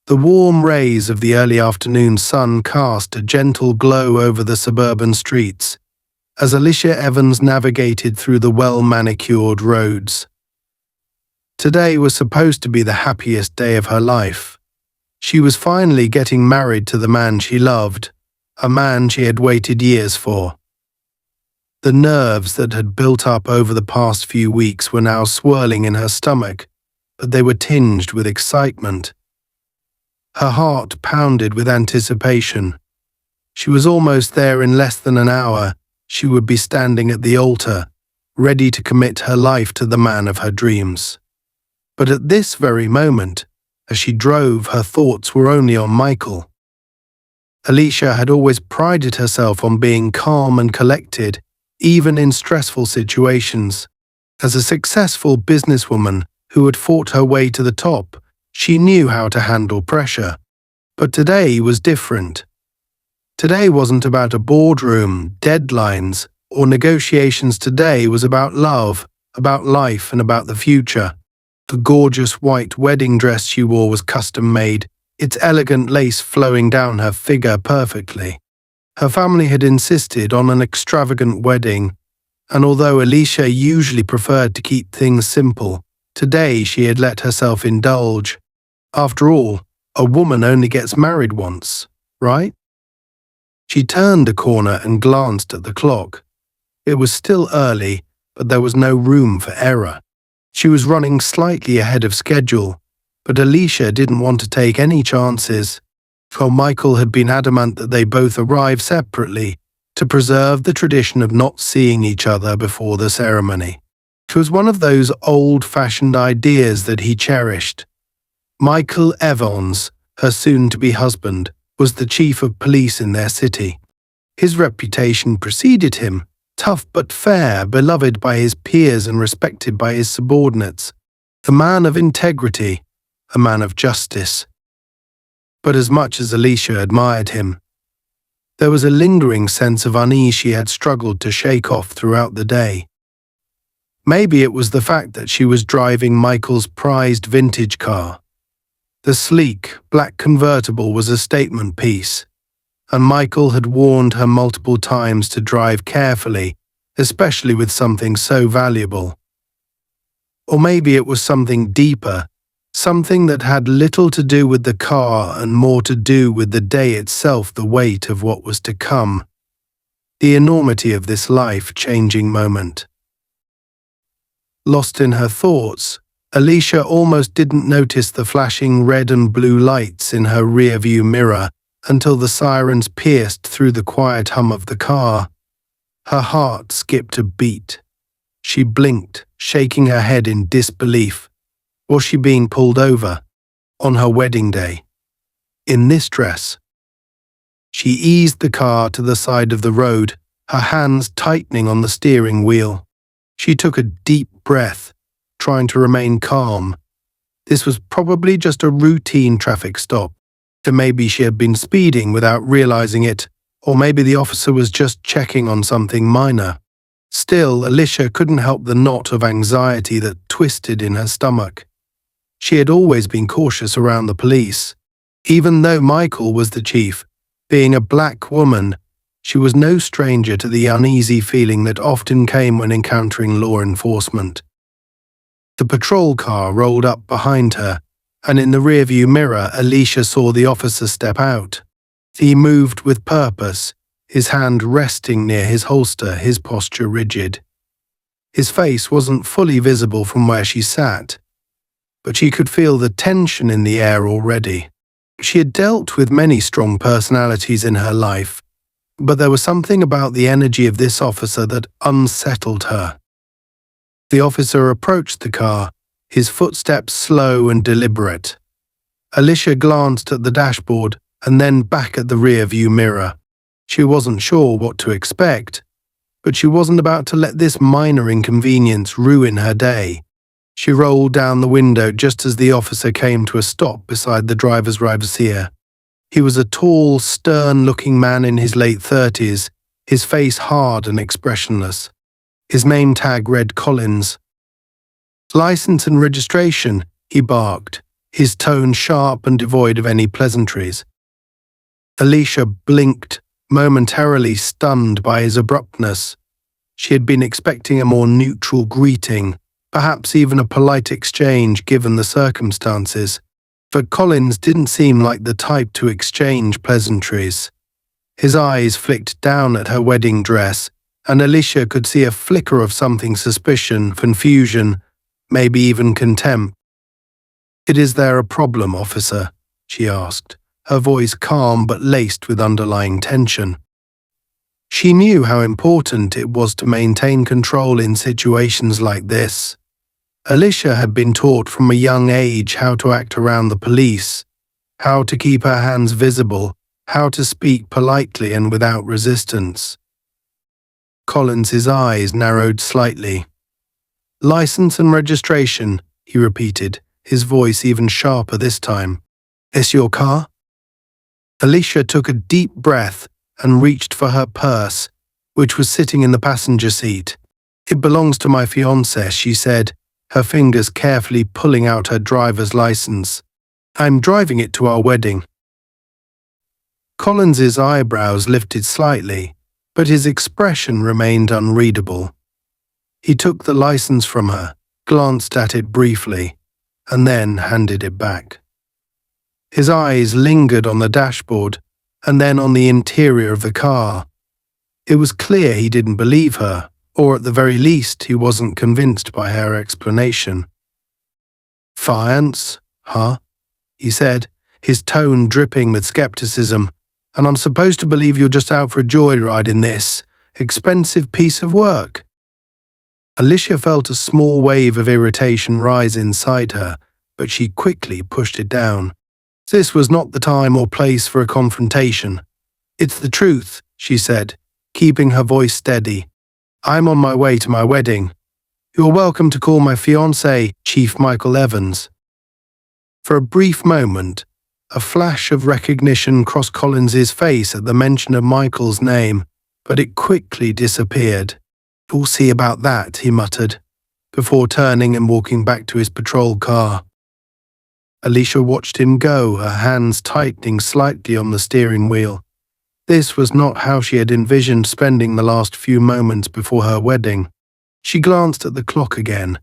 The warm rays of the early afternoon sun cast a gentle glow over the suburban streets as Alicia Evans navigated through the well-manicured roads. Today was supposed to be the happiest day of her life. She was finally getting married to the man she loved, a man she had waited years for. The nerves that had built up over the past few weeks were now swirling in her stomach, but they were tinged with excitement. Her heart pounded with anticipation. She was almost there. In less than an hour. She would be standing at the altar, ready to commit her life to the man of her dreams. But at this very moment, as she drove, her thoughts were only on Michael. Alicia had always prided herself on being calm and collected, even in stressful situations. As a successful businesswoman who had fought her way to the top, she knew how to handle pressure. But today was different. Today wasn't about a boardroom, deadlines, or negotiations. Today was about love, about life, and about the future. The gorgeous white wedding dress she wore was custom-made, its elegant lace flowing down her figure perfectly. Her family had insisted on an extravagant wedding, and although Alicia usually preferred to keep things simple, today she had let herself indulge. After all, a woman only gets married once, right? She turned a corner and glanced at the clock. It was still early, but there was no room for error. She was running slightly ahead of schedule, but Alicia didn't want to take any chances. For Michael had been adamant that they both arrive separately to preserve the tradition of not seeing each other before the ceremony. It was one of those old-fashioned ideas that he cherished. Michael Evans, her soon-to-be husband, was the chief of police in their city. His reputation preceded him, tough but fair, beloved by his peers and respected by his subordinates. A man of integrity, a man of justice. But as much as Alicia admired him, there was a lingering sense of unease she had struggled to shake off throughout the day. Maybe it was the fact that she was driving Michael's prized vintage car. The sleek, black convertible was a statement piece, and Michael had warned her multiple times to drive carefully, especially with something so valuable. Or maybe it was something deeper, something that had little to do with the car and more to do with the day itself, the weight of what was to come, the enormity of this life-changing moment. Lost in her thoughts, Alicia almost didn't notice the flashing red and blue lights in her rear-view mirror until the sirens pierced through the quiet hum of the car. Her heart skipped a beat. She blinked, shaking her head in disbelief. Was she being pulled over? On her wedding day? In this dress? She eased the car to the side of the road, her hands tightening on the steering wheel. She took a deep breath, trying to remain calm. This was probably just a routine traffic stop. So maybe she had been speeding without realizing it, or maybe the officer was just checking on something minor. Still, Alicia couldn't help the knot of anxiety that twisted in her stomach. She had always been cautious around the police. Even though Michael was the chief, being a black woman, she was no stranger to the uneasy feeling that often came when encountering law enforcement. The patrol car rolled up behind her, and in the rearview mirror, Alicia saw the officer step out. He moved with purpose, his hand resting near his holster, his posture rigid. His face wasn't fully visible from where she sat, but she could feel the tension in the air already. She had dealt with many strong personalities in her life, but there was something about the energy of this officer that unsettled her. The officer approached the car, his footsteps slow and deliberate. Alicia glanced at the dashboard and then back at the rear-view mirror. She wasn't sure what to expect, but she wasn't about to let this minor inconvenience ruin her day. She rolled down the window just as the officer came to a stop beside the driver's seat. He was a tall, stern-looking man in his late 30s, his face hard and expressionless. His name tag read Collins. "License and registration," he barked, his tone sharp and devoid of any pleasantries. Alicia blinked, momentarily stunned by his abruptness. She had been expecting a more neutral greeting, perhaps even a polite exchange given the circumstances, but Collins didn't seem like the type to exchange pleasantries. His eyes flicked down at her wedding dress, and Alicia could see a flicker of something: suspicion, confusion, maybe even contempt. "Is there a problem, officer?" she asked, her voice calm but laced with underlying tension. She knew how important it was to maintain control in situations like this. Alicia had been taught from a young age how to act around the police, how to keep her hands visible, how to speak politely and without resistance. Collins's eyes narrowed slightly. "License and registration," he repeated, his voice even sharper this time. "Is your car?" Alicia took a deep breath and reached for her purse, which was sitting in the passenger seat. "It belongs to my fiancé," she said, her fingers carefully pulling out her driver's license. "I'm driving it to our wedding." Collins's eyebrows lifted slightly, but his expression remained unreadable. He took the license from her, glanced at it briefly, and then handed it back. His eyes lingered on the dashboard, and then on the interior of the car. It was clear he didn't believe her, or at the very least he wasn't convinced by her explanation. "Fiance, huh?" he said, his tone dripping with skepticism. "And I'm supposed to believe you're just out for a joyride in this expensive piece of work?" Alicia felt a small wave of irritation rise inside her, but she quickly pushed it down. This was not the time or place for a confrontation. "It's the truth," she said, keeping her voice steady. "I'm on my way to my wedding. You're welcome to call my fiancé Chief Michael Evans." For a brief moment, a flash of recognition crossed Collins's face at the mention of Michael's name, but it quickly disappeared. "We'll see about that," he muttered, before turning and walking back to his patrol car. Alicia watched him go, her hands tightening slightly on the steering wheel. This was not how she had envisioned spending the last few moments before her wedding. She glanced at the clock again.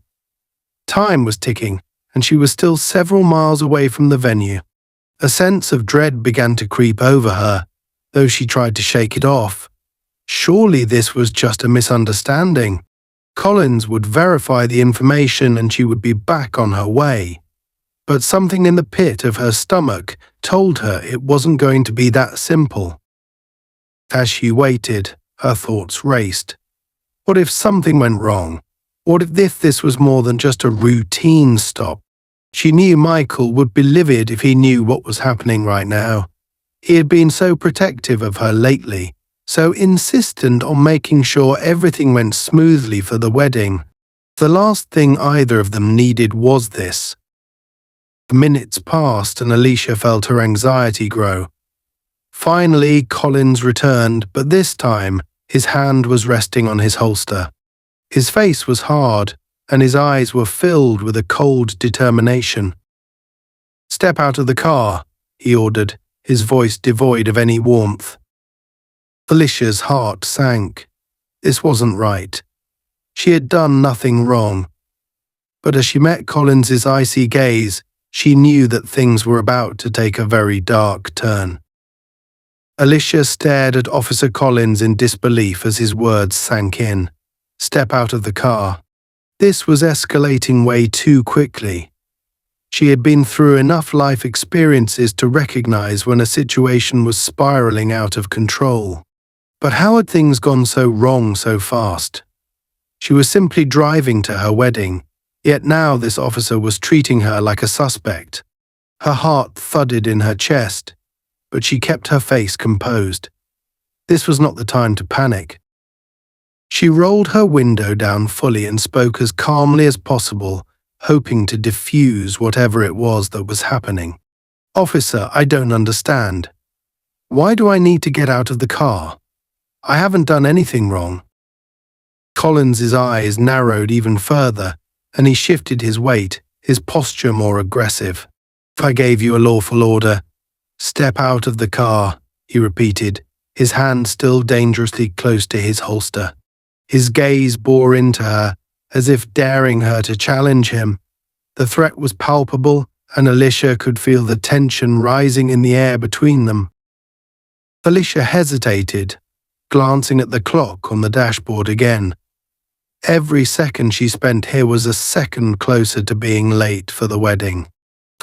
Time was ticking, and she was still several miles away from the venue. A sense of dread began to creep over her, though she tried to shake it off. Surely this was just a misunderstanding. Collins would verify the information and she would be back on her way. But something in the pit of her stomach told her it wasn't going to be that simple. As she waited, her thoughts raced. What if something went wrong? What if this was more than just a routine stop? She knew Michael would be livid if he knew what was happening right now. He had been so protective of her lately, so insistent on making sure everything went smoothly for the wedding. The last thing either of them needed was this. Minutes passed and Alicia felt her anxiety grow. Finally, Collins returned, but this time, his hand was resting on his holster. His face was hard, and his eyes were filled with a cold determination. "Step out of the car," he ordered, his voice devoid of any warmth. Alicia's heart sank. This wasn't right. She had done nothing wrong. But as she met Collins's icy gaze, she knew that things were about to take a very dark turn. Alicia stared at Officer Collins in disbelief as his words sank in. Step out of the car. This was escalating way too quickly. She had been through enough life experiences to recognize when a situation was spiraling out of control. But how had things gone so wrong so fast? She was simply driving to her wedding. Yet now this officer was treating her like a suspect. Her heart thudded in her chest, but she kept her face composed. This was not the time to panic. She rolled her window down fully and spoke as calmly as possible, hoping to diffuse whatever it was that was happening. "Officer, I don't understand. Why do I need to get out of the car? I haven't done anything wrong." Collins's eyes narrowed even further, and he shifted his weight, his posture more aggressive. I gave you a lawful order. Step out of the car, he repeated, his hand still dangerously close to his holster. His gaze bore into her, as if daring her to challenge him. The threat was palpable, and Alicia could feel the tension rising in the air between them. Alicia hesitated, glancing at the clock on the dashboard again. Every second she spent here was a second closer to being late for the wedding.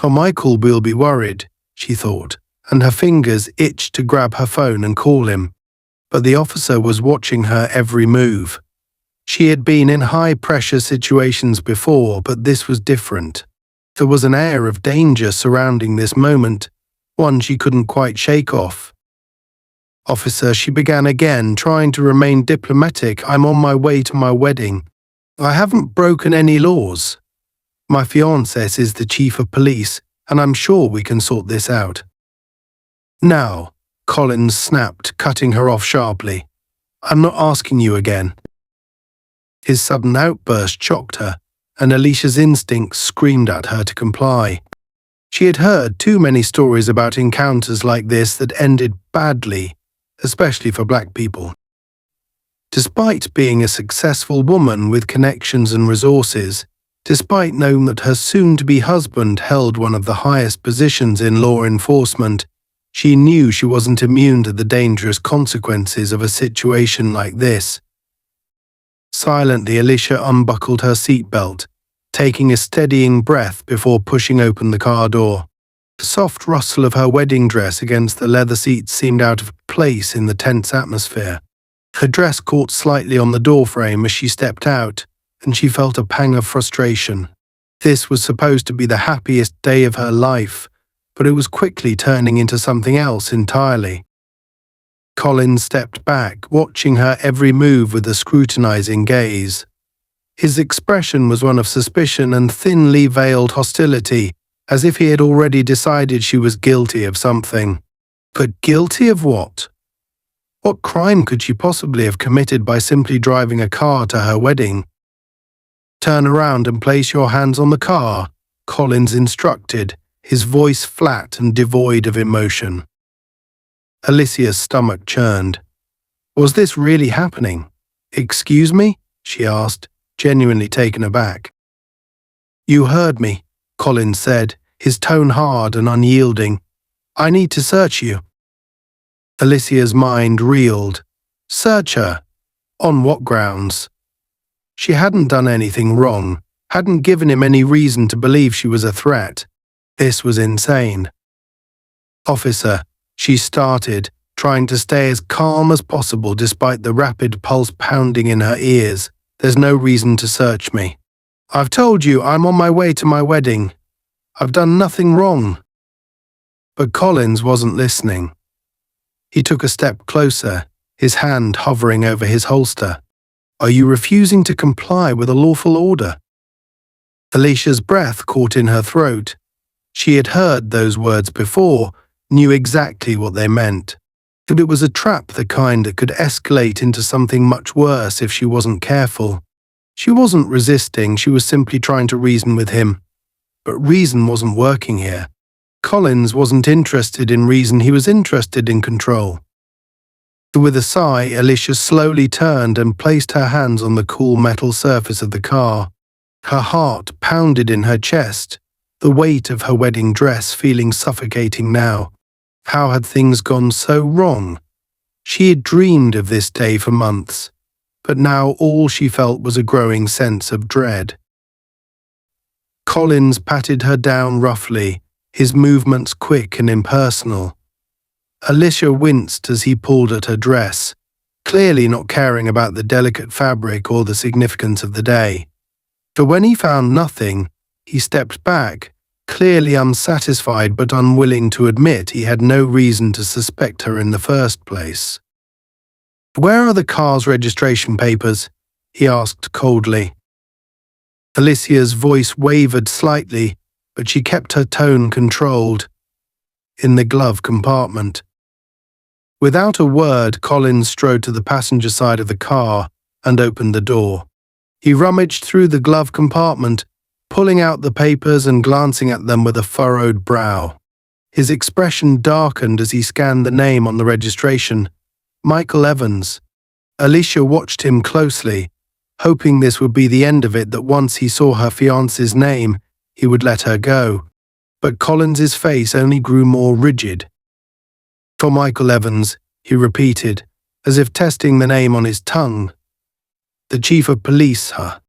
Michael will be worried, she thought, and her fingers itched to grab her phone and call him. But the officer was watching her every move. She had been in high-pressure situations before, but this was different. There was an air of danger surrounding this moment, one she couldn't quite shake off. Officer, she began again, trying to remain diplomatic. I'm on my way to my wedding. I haven't broken any laws. My fiancé is the chief of police, and I'm sure we can sort this out. Now, Collins snapped, cutting her off sharply. I'm not asking you again. His sudden outburst shocked her, and Alicia's instincts screamed at her to comply. She had heard too many stories about encounters like this that ended badly, especially for black people. Despite being a successful woman with connections and resources, despite knowing that her soon-to-be husband held one of the highest positions in law enforcement, she knew she wasn't immune to the dangerous consequences of a situation like this. Silently, Alicia unbuckled her seatbelt, taking a steadying breath before pushing open the car door. The soft rustle of her wedding dress against the leather seats seemed out of place in the tense atmosphere. Her dress caught slightly on the doorframe as she stepped out, and she felt a pang of frustration. This was supposed to be the happiest day of her life, but it was quickly turning into something else entirely. Collins stepped back, watching her every move with a scrutinizing gaze. His expression was one of suspicion and thinly veiled hostility, as if he had already decided she was guilty of something. But guilty of what? What crime could she possibly have committed by simply driving a car to her wedding? Turn around and place your hands on the car, Collins instructed, his voice flat and devoid of emotion. Alicia's stomach churned. Was this really happening? Excuse me? She asked, genuinely taken aback. You heard me, Collins said, his tone hard and unyielding. I need to search you. Alicia's mind reeled. Search her? On what grounds? She hadn't done anything wrong, hadn't given him any reason to believe she was a threat. This was insane. Officer, she started, trying to stay as calm as possible despite the rapid pulse pounding in her ears. There's no reason to search me. I've told you I'm on my way to my wedding. I've done nothing wrong. But Collins wasn't listening. He took a step closer, his hand hovering over his holster. Are you refusing to comply with a lawful order? Alicia's breath caught in her throat. She had heard those words before, knew exactly what they meant. But it was a trap, the kind that could escalate into something much worse if she wasn't careful. She wasn't resisting, she was simply trying to reason with him. But reason wasn't working here. Collins wasn't interested in reason, he was interested in control. With a sigh, Alicia slowly turned and placed her hands on the cool metal surface of the car. Her heart pounded in her chest, the weight of her wedding dress feeling suffocating now. How had things gone so wrong? She had dreamed of this day for months, but now all she felt was a growing sense of dread. Collins patted her down roughly, his movements quick and impersonal. Alicia winced as he pulled at her dress, clearly not caring about the delicate fabric or the significance of the day. But when he found nothing, he stepped back, clearly unsatisfied but unwilling to admit he had no reason to suspect her in the first place. Where are the car's registration papers? He asked coldly. Alicia's voice wavered slightly, but she kept her tone controlled. In the glove compartment. Without a word, Collins strode to the passenger side of the car and opened the door. He rummaged through the glove compartment, pulling out the papers and glancing at them with a furrowed brow. His expression darkened as he scanned the name on the registration. Michael Evans. Alicia watched him closely, hoping this would be the end of it, that once he saw her fiancé's name, he would let her go. But Collins's face only grew more rigid. For Michael Evans, he repeated, as if testing the name on his tongue. The chief of police, huh?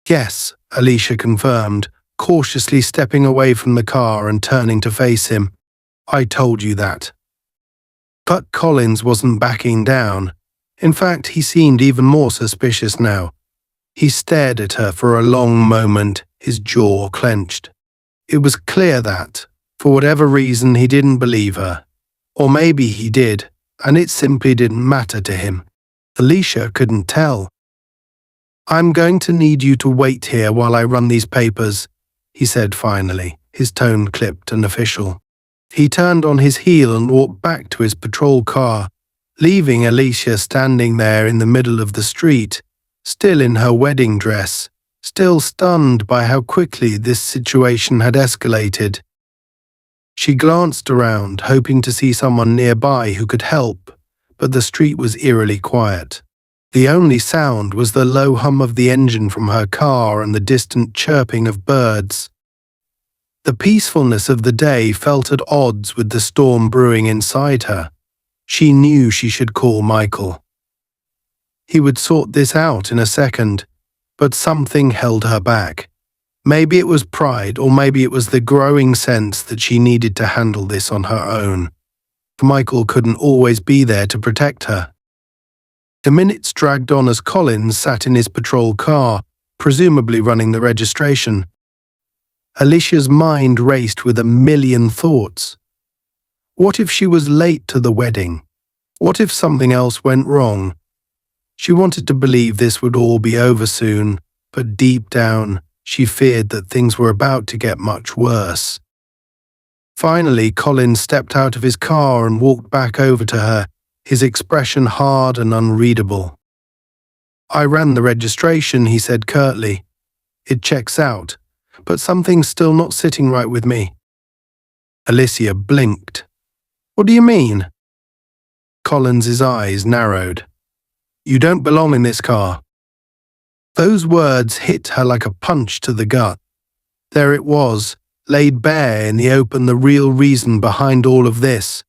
Yes, Alicia confirmed, cautiously stepping away from the car and turning to face him. I told you that. But Collins wasn't backing down. In fact, he seemed even more suspicious now. He stared at her for a long moment, his jaw clenched. It was clear that, for whatever reason, he didn't believe her. Or maybe he did, and it simply didn't matter to him. Alicia couldn't tell. I'm going to need you to wait here while I run these papers, he said finally, his tone clipped and official. He turned on his heel and walked back to his patrol car, leaving Alicia standing there in the middle of the street, still in her wedding dress, still stunned by how quickly this situation had escalated. She glanced around, hoping to see someone nearby who could help, but the street was eerily quiet. The only sound was the low hum of the engine from her car and the distant chirping of birds. The peacefulness of the day felt at odds with the storm brewing inside her. She knew she should call Michael. He would sort this out in a second, but something held her back. Maybe it was pride, or maybe it was the growing sense that she needed to handle this on her own. Michael couldn't always be there to protect her. The minutes dragged on as Collins sat in his patrol car, presumably running the registration. Alicia's mind raced with a million thoughts. What if she was late to the wedding? What if something else went wrong? She wanted to believe this would all be over soon, but deep down, she feared that things were about to get much worse. Finally, Collins stepped out of his car and walked back over to her, his expression hard and unreadable. I ran the registration, he said curtly. It checks out, but something's still not sitting right with me. Alicia blinked. What do you mean? Collins's eyes narrowed. You don't belong in this car. Those words hit her like a punch to the gut. There it was, laid bare in the open, the real reason behind all of this.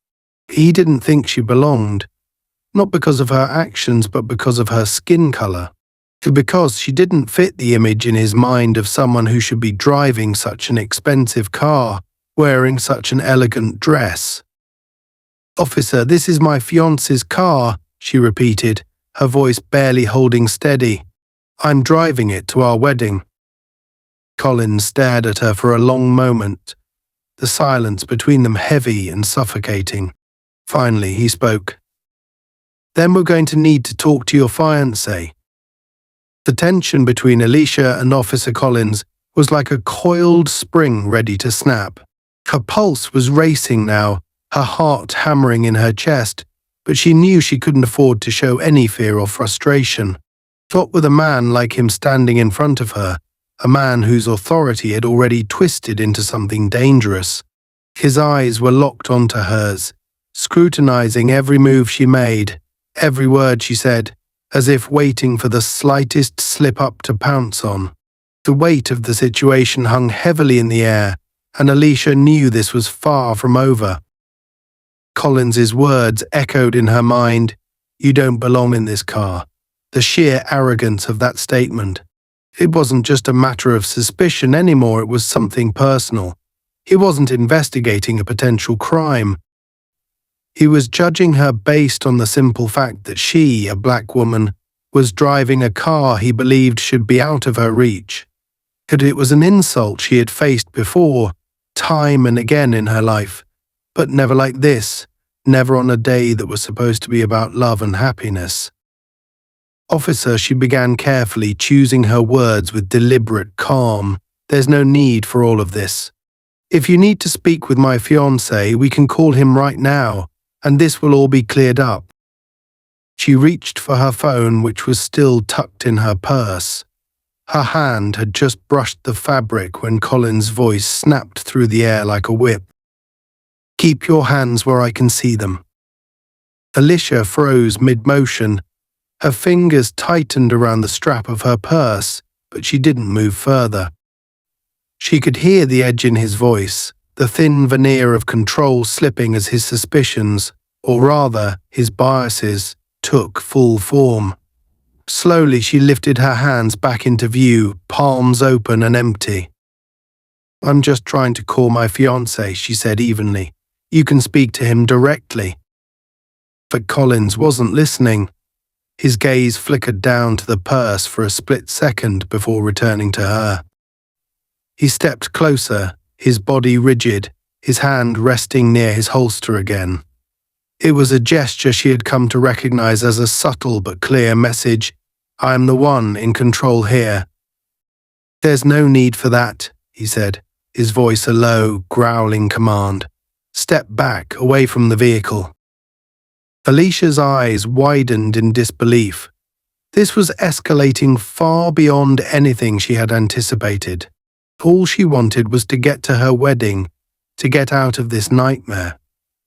He didn't think she belonged, not because of her actions, but because of her skin color, because she didn't fit the image in his mind of someone who should be driving such an expensive car, wearing such an elegant dress. Officer, this is my fiance's car, she repeated, her voice barely holding steady. I'm driving it to our wedding. Collins stared at her for a long moment, the silence between them heavy and suffocating. Finally, he spoke. Then we're going to need to talk to your fiancé. The tension between Alicia and Officer Collins was like a coiled spring ready to snap. Her pulse was racing now, her heart hammering in her chest, but she knew she couldn't afford to show any fear or frustration. Not with a man like him standing in front of her, a man whose authority had already twisted into something dangerous. His eyes were locked onto hers, scrutinizing every move she made, every word she said, as if waiting for the slightest slip-up to pounce on. The weight of the situation hung heavily in the air, and Alicia knew this was far from over. Collins's words echoed in her mind. You don't belong in this car. The sheer arrogance of that statement. It wasn't just a matter of suspicion anymore, it was something personal. He wasn't investigating a potential crime. He was judging her based on the simple fact that she, a black woman, was driving a car he believed should be out of her reach. It was an insult she had faced before, time and again in her life, but never like this, never on a day that was supposed to be about love and happiness. Officer, she began carefully, choosing her words with deliberate calm. There's no need for all of this. If you need to speak with my fiancé, we can call him right now, and this will all be cleared up. She reached for her phone, which was still tucked in her purse. Her hand had just brushed the fabric when Colin's voice snapped through the air like a whip. "Keep your hands where I can see them." Alicia froze mid-motion. Her fingers tightened around the strap of her purse, but she didn't move further. She could hear the edge in his voice, the thin veneer of control slipping as his suspicions, or rather, his biases, took full form. Slowly she lifted her hands back into view, palms open and empty. "I'm just trying to call my fiancé," she said evenly. "You can speak to him directly." But Collins wasn't listening. His gaze flickered down to the purse for a split second before returning to her. He stepped closer, his body rigid, his hand resting near his holster again. It was a gesture she had come to recognize as a subtle but clear message. "I am the one in control here." "There's no need for that," he said, his voice a low, growling command. "Step back, away from the vehicle." Alicia's eyes widened in disbelief. This was escalating far beyond anything she had anticipated. All she wanted was to get to her wedding, to get out of this nightmare.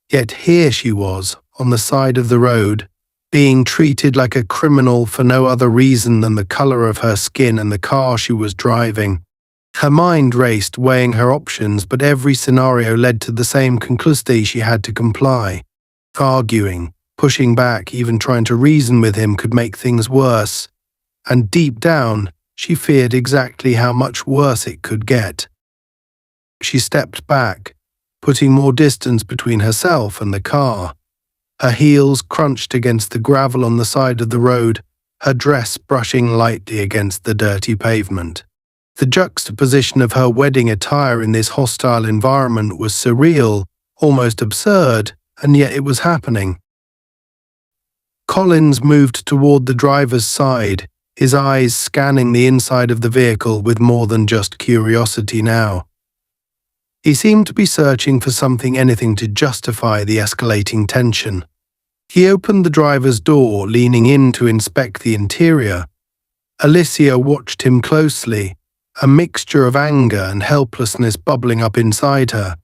Yet here she was, on the side of the road, being treated like a criminal for no other reason than the color of her skin and the car she was driving. Her mind raced, weighing her options, but every scenario led to the same conclusion: she had to comply. Arguing, pushing back, even trying to reason with him could make things worse. And deep down, she feared exactly how much worse it could get. She stepped back, putting more distance between herself and the car. Her heels crunched against the gravel on the side of the road, her dress brushing lightly against the dirty pavement. The juxtaposition of her wedding attire in this hostile environment was surreal, almost absurd, and yet it was happening. Collins moved toward the driver's side, his eyes scanning the inside of the vehicle with more than just curiosity now. He seemed to be searching for anything to justify the escalating tension. He opened the driver's door, leaning in to inspect the interior. Alicia watched him closely, a mixture of anger and helplessness bubbling up inside her.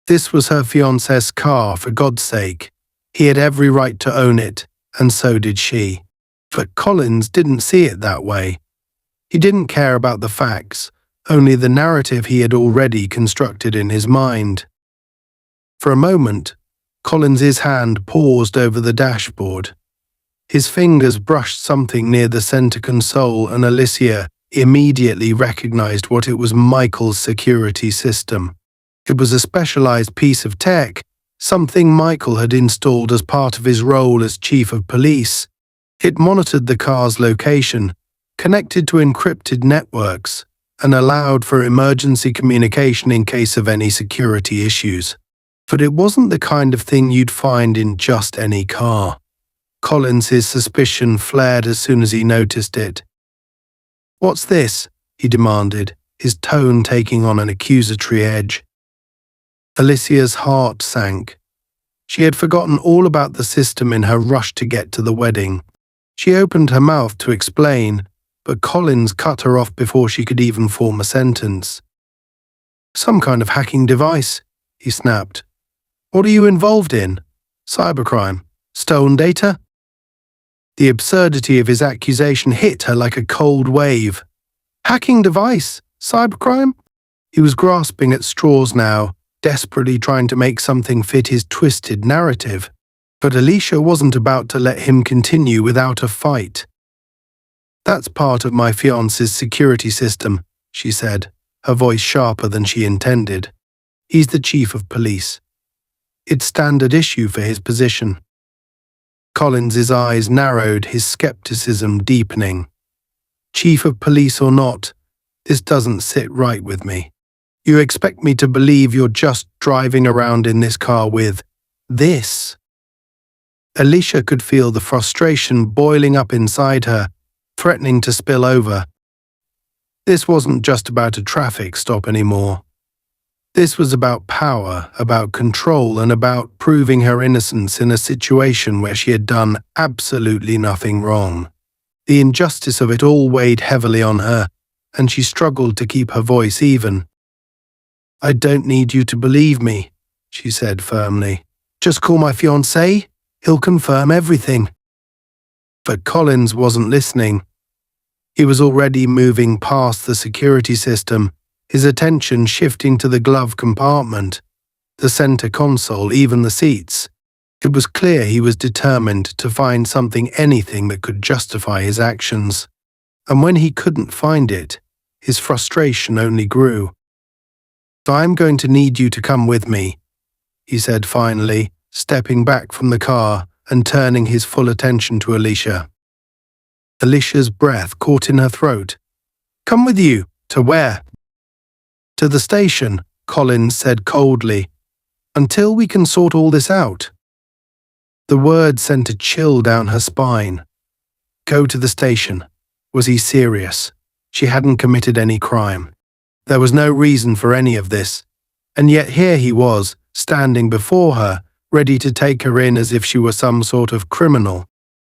This was her fiancé's car, for God's sake. He had every right to own it, and so did she. But Collins didn't see it that way. He didn't care about the facts, only the narrative he had already constructed in his mind. For a moment, Collins's hand paused over the dashboard. His fingers brushed something near the center console, and Alicia immediately recognized what it was: Michael's security system. It was a specialized piece of tech, something Michael had installed as part of his role as chief of police. It monitored the car's location, connected to encrypted networks, and allowed for emergency communication in case of any security issues. But it wasn't the kind of thing you'd find in just any car. Collins's suspicion flared as soon as he noticed it. "What's this?" he demanded, his tone taking on an accusatory edge. Alicia's heart sank. She had forgotten all about the system in her rush to get to the wedding. She opened her mouth to explain, but Collins cut her off before she could even form a sentence. "Some kind of hacking device," he snapped. "What are you involved in? Cybercrime? Stolen data?" The absurdity of his accusation hit her like a cold wave. Hacking device? Cybercrime? He was grasping at straws now, desperately trying to make something fit his twisted narrative. But Alicia wasn't about to let him continue without a fight. "That's part of my fiancé's security system," she said, her voice sharper than she intended. "He's the chief of police. It's standard issue for his position." Collins's eyes narrowed, his skepticism deepening. "Chief of police or not, this doesn't sit right with me. You expect me to believe you're just driving around in this car with this?" Alicia could feel the frustration boiling up inside her, threatening to spill over. This wasn't just about a traffic stop anymore. This was about power, about control, and about proving her innocence in a situation where she had done absolutely nothing wrong. The injustice of it all weighed heavily on her, and she struggled to keep her voice even. "I don't need you to believe me," she said firmly. "Just call my fiancé. He'll confirm everything." But Collins wasn't listening. He was already moving past the security system, his attention shifting to the glove compartment, the center console, even the seats. It was clear he was determined to find anything that could justify his actions. And when he couldn't find it, his frustration only grew. "So I'm going to need you to come with me," he said finally, stepping back from the car and turning his full attention to Alicia. Alicia's breath caught in her throat. "Come with you? To where?" "To the station," Collins said coldly, "until we can sort all this out." The word sent a chill down her spine. Go to the station. Was he serious? She hadn't committed any crime. There was no reason for any of this. And yet here he was, standing before her, ready to take her in as if she were some sort of criminal.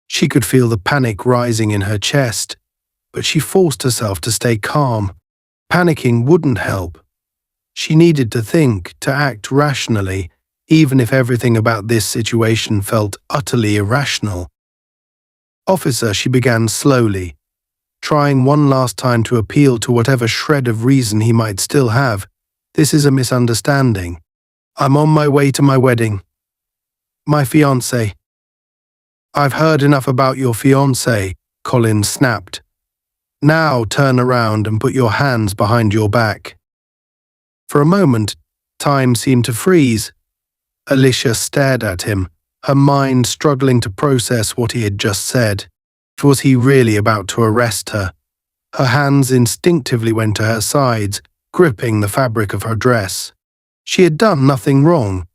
She could feel the panic rising in her chest, but she forced herself to stay calm. Panicking wouldn't help. She needed to think, to act rationally, even if everything about this situation felt utterly irrational. "Officer," she began slowly, trying one last time to appeal to whatever shred of reason he might still have. "This is a misunderstanding. I'm on my way to my wedding. My fiancé." "I've heard enough about your fiancé," Collins snapped. "Now turn around and put your hands behind your back." For a moment, time seemed to freeze. Alicia stared at him, her mind struggling to process what he had just said. Was he really about to arrest her? Her hands instinctively went to her sides, gripping the fabric of her dress. She had done nothing wrong.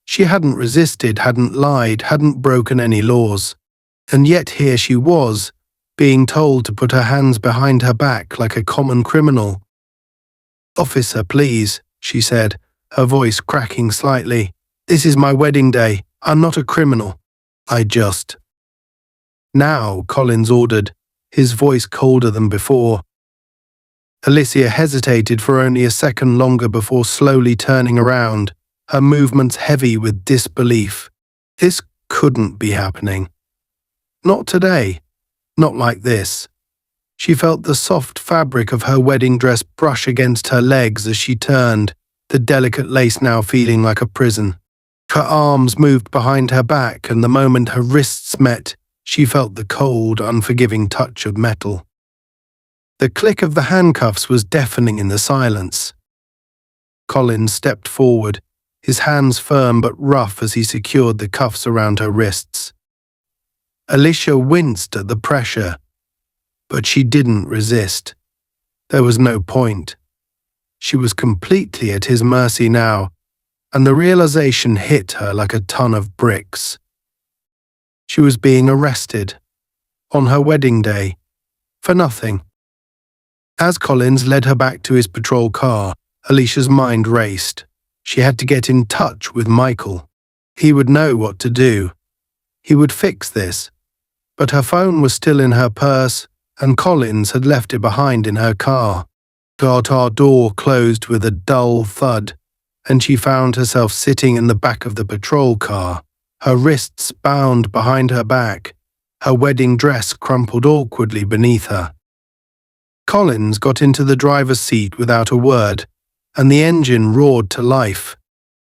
She hadn't resisted, hadn't lied, hadn't broken any laws. And yet here she was, being told to put her hands behind her back like a common criminal. "Officer, please," she said, her voice cracking slightly. "This is my wedding day. I'm not a criminal. I just—" "Now," Collins ordered, his voice colder than before. Alicia hesitated for only a second longer before slowly turning around, her movements heavy with disbelief. This couldn't be happening. Not today. Not like this. She felt the soft fabric of her wedding dress brush against her legs as she turned, the delicate lace now feeling like a prison. Her arms moved behind her back, and the moment her wrists met, she felt the cold, unforgiving touch of metal. The click of the handcuffs was deafening in the silence. Collins stepped forward, his hands firm but rough as he secured the cuffs around her wrists. Alicia winced at the pressure, but she didn't resist. There was no point. She was completely at his mercy now, and the realization hit her like a ton of bricks. She was being arrested, on her wedding day, for nothing. As Collins led her back to his patrol car, Alicia's mind raced. She had to get in touch with Michael. He would know what to do. He would fix this. But her phone was still in her purse, and Collins had left it behind in her car. Her door closed with a dull thud, and she found herself sitting in the back of the patrol car, her wrists bound behind her back, her wedding dress crumpled awkwardly beneath her. Collins got into the driver's seat without a word, and the engine roared to life.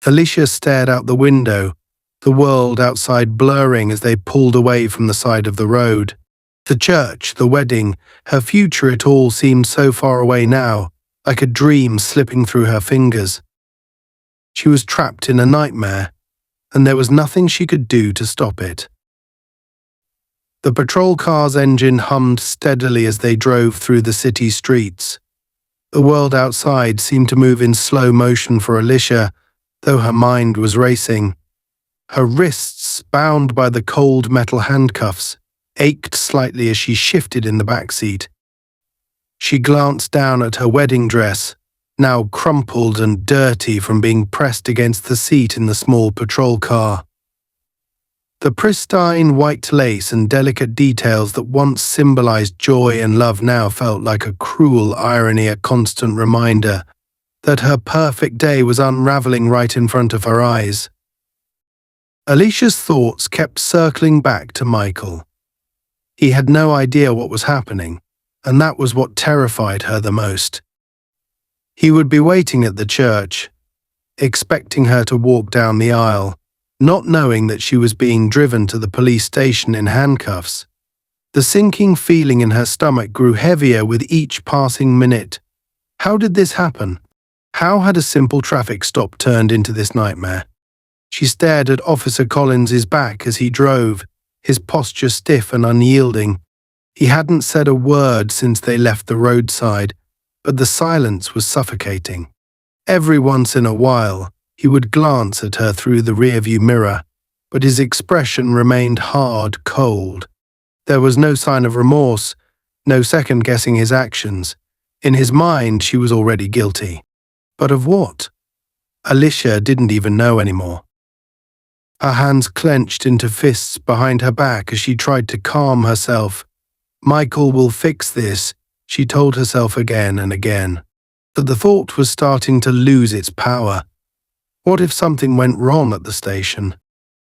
Alicia stared out the window, the world outside blurring as they pulled away from the side of the road. The church, the wedding, her future, it all seemed so far away now, like a dream slipping through her fingers. She was trapped in a nightmare, and there was nothing she could do to stop it. The patrol car's engine hummed steadily as they drove through the city streets. The world outside seemed to move in slow motion for Alicia, though her mind was racing. Her wrists, bound by the cold metal handcuffs, ached slightly as she shifted in the back seat. She glanced down at her wedding dress, now crumpled and dirty from being pressed against the seat in the small patrol car. The pristine white lace and delicate details that once symbolized joy and love now felt like a cruel irony, a constant reminder that her perfect day was unraveling right in front of her eyes. Alicia's thoughts kept circling back to Michael. He had no idea what was happening, and that was what terrified her the most. He would be waiting at the church, expecting her to walk down the aisle, not knowing that she was being driven to the police station in handcuffs. The sinking feeling in her stomach grew heavier with each passing minute. How did this happen? How had a simple traffic stop turned into this nightmare? She stared at Officer Collins's back as he drove, his posture stiff and unyielding. He hadn't said a word since they left the roadside, but the silence was suffocating. Every once in a while, he would glance at her through the rearview mirror, but his expression remained hard, cold. There was no sign of remorse, no second-guessing his actions. In his mind, she was already guilty. But of what? Alicia didn't even know anymore. Her hands clenched into fists behind her back as she tried to calm herself. Michael will fix this, she told herself again and again. But the thought was starting to lose its power. What if something went wrong at the station?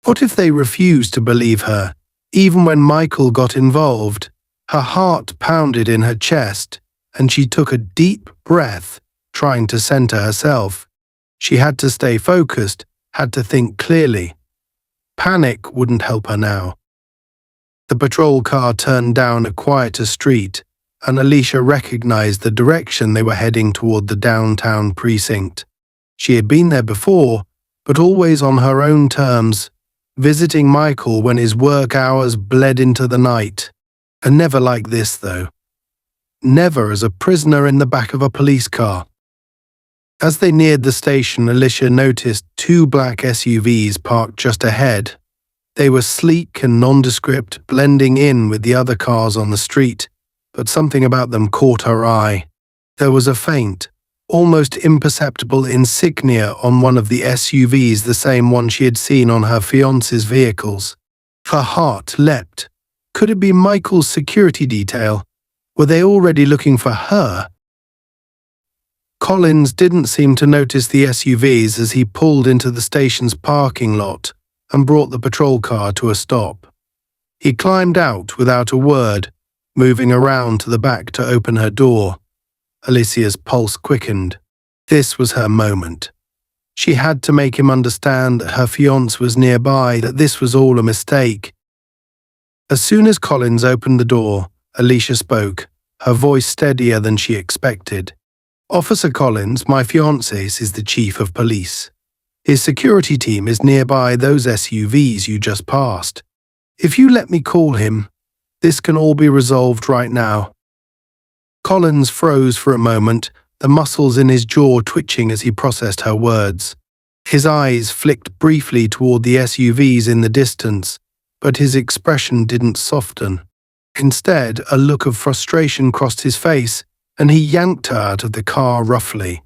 What if they refused to believe her, even when Michael got involved? Her heart pounded in her chest, and she took a deep breath, trying to center herself. She had to stay focused, had to think clearly. Panic wouldn't help her now. The patrol car turned down a quieter street, and Alicia recognized the direction they were heading toward the downtown precinct. She had been there before, but always on her own terms, visiting Michael when his work hours bled into the night. And never like this, though. Never as a prisoner in the back of a police car. As they neared the station, Alicia noticed two black SUVs parked just ahead. They were sleek and nondescript, blending in with the other cars on the street, but something about them caught her eye. There was a faint, almost imperceptible insignia on one of the SUVs, the same one she had seen on her fiancé's vehicles. Her heart leapt. Could it be Michael's security detail? Were they already looking for her? Collins didn't seem to notice the SUVs as he pulled into the station's parking lot and brought the patrol car to a stop. He climbed out without a word, moving around to the back to open her door. Alicia's pulse quickened. This was her moment. She had to make him understand that her fiancé was nearby, that this was all a mistake. As soon as Collins opened the door, Alicia spoke, her voice steadier than she expected. "Officer Collins, my fiancé is the chief of police. His security team is nearby those SUVs you just passed. If you let me call him, this can all be resolved right now." Collins froze for a moment, the muscles in his jaw twitching as he processed her words. His eyes flicked briefly toward the SUVs in the distance, but his expression didn't soften. Instead, a look of frustration crossed his face, and he yanked her out of the car roughly.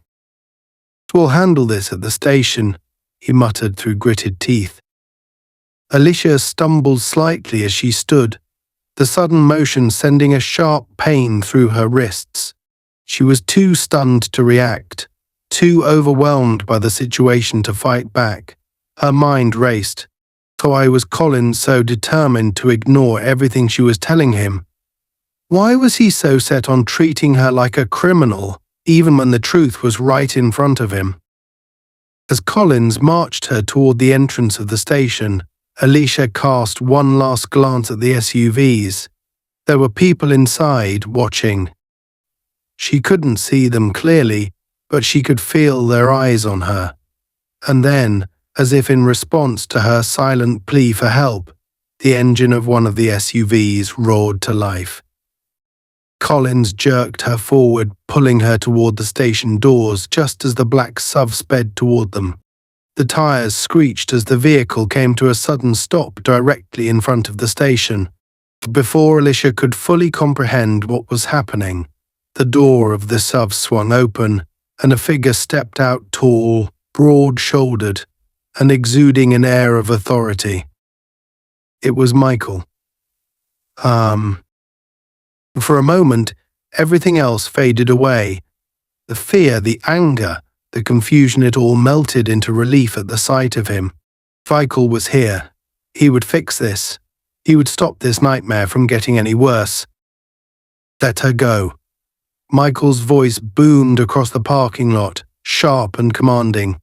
"We'll handle this at the station," he muttered through gritted teeth. Alicia stumbled slightly as she stood, the sudden motion sending a sharp pain through her wrists. She was too stunned to react, too overwhelmed by the situation to fight back. Her mind raced. Why was Collins so determined to ignore everything she was telling him? Why was he so set on treating her like a criminal, even when the truth was right in front of him? As Collins marched her toward the entrance of the station, Alicia cast one last glance at the SUVs. There were people inside, watching. She couldn't see them clearly, but she could feel their eyes on her. And then, as if in response to her silent plea for help, the engine of one of the SUVs roared to life. Collins jerked her forward, pulling her toward the station doors just as the black SUV sped toward them. The tires screeched as the vehicle came to a sudden stop directly in front of the station. Before Alicia could fully comprehend what was happening, the door of the SUV swung open, and a figure stepped out, tall, broad-shouldered, and exuding an air of authority. It was Michael. For a moment, everything else faded away. The fear, the anger, the confusion, it all melted into relief at the sight of him. Michael was here. He would fix this. He would stop this nightmare from getting any worse. Let her go. Michael's voice boomed across the parking lot, sharp and commanding.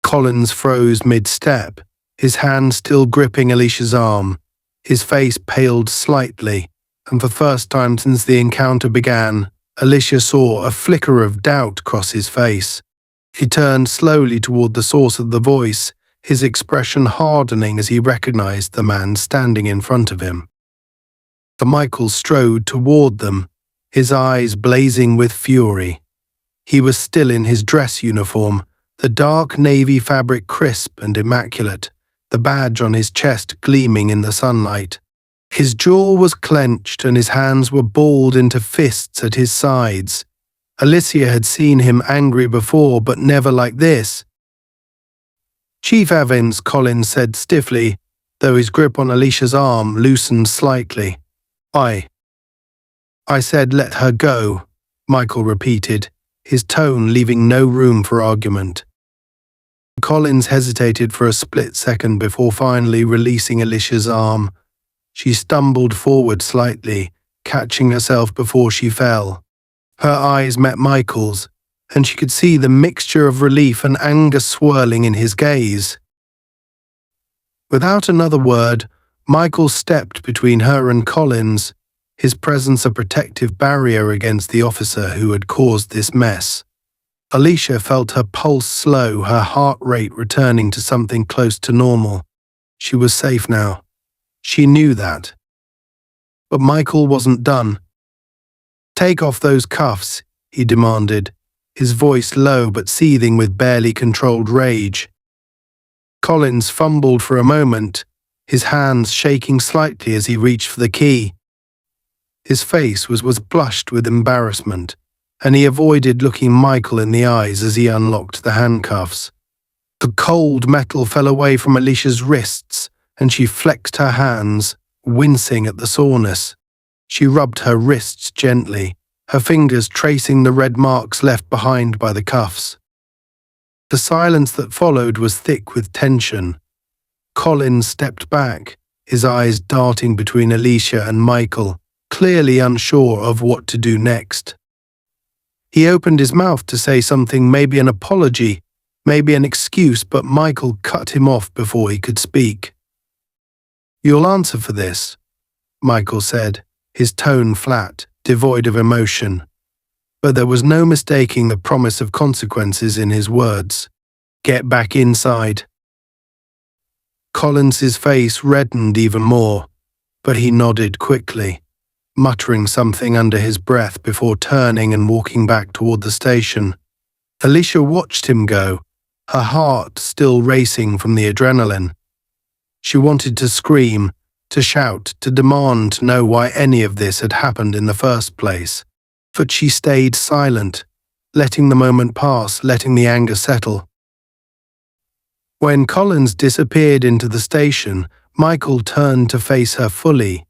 Collins froze mid-step, his hand still gripping Alicia's arm. His face paled slightly, and for the first time since the encounter began, Alicia saw a flicker of doubt cross his face. He turned slowly toward the source of the voice, his expression hardening as he recognized the man standing in front of him. Michael strode toward them, his eyes blazing with fury. He was still in his dress uniform, the dark navy fabric crisp and immaculate, the badge on his chest gleaming in the sunlight. His jaw was clenched and his hands were balled into fists at his sides. Alicia had seen him angry before, but never like this. "Chief Evans," Collins said stiffly, though his grip on Alicia's arm loosened slightly. I said let her go," Michael repeated, his tone leaving no room for argument. Collins hesitated for a split second before finally releasing Alicia's arm. She stumbled forward slightly, catching herself before she fell. Her eyes met Michael's, and she could see the mixture of relief and anger swirling in his gaze. Without another word, Michael stepped between her and Collins, his presence a protective barrier against the officer who had caused this mess. Alicia felt her pulse slow, her heart rate returning to something close to normal. She was safe now. She knew that. But Michael wasn't done. "Take off those cuffs," he demanded, his voice low but seething with barely controlled rage. Collins fumbled for a moment, his hands shaking slightly as he reached for the key. His face was blushed with embarrassment, and he avoided looking Michael in the eyes as he unlocked the handcuffs. The cold metal fell away from Alicia's wrists, and she flexed her hands, wincing at the soreness. She rubbed her wrists gently, her fingers tracing the red marks left behind by the cuffs. The silence that followed was thick with tension. Collins stepped back, his eyes darting between Alicia and Michael, clearly unsure of what to do next. He opened his mouth to say something, maybe an apology, maybe an excuse, but Michael cut him off before he could speak. "You'll answer for this," Michael said, his tone flat, devoid of emotion. But there was no mistaking the promise of consequences in his words. "Get back inside." Collins's face reddened even more, but he nodded quickly, muttering something under his breath before turning and walking back toward the station. Alicia watched him go, her heart still racing from the adrenaline. She wanted to scream, to shout, to demand to know why any of this had happened in the first place. But she stayed silent, letting the moment pass, letting the anger settle. When Collins disappeared into the station, Michael turned to face her fully.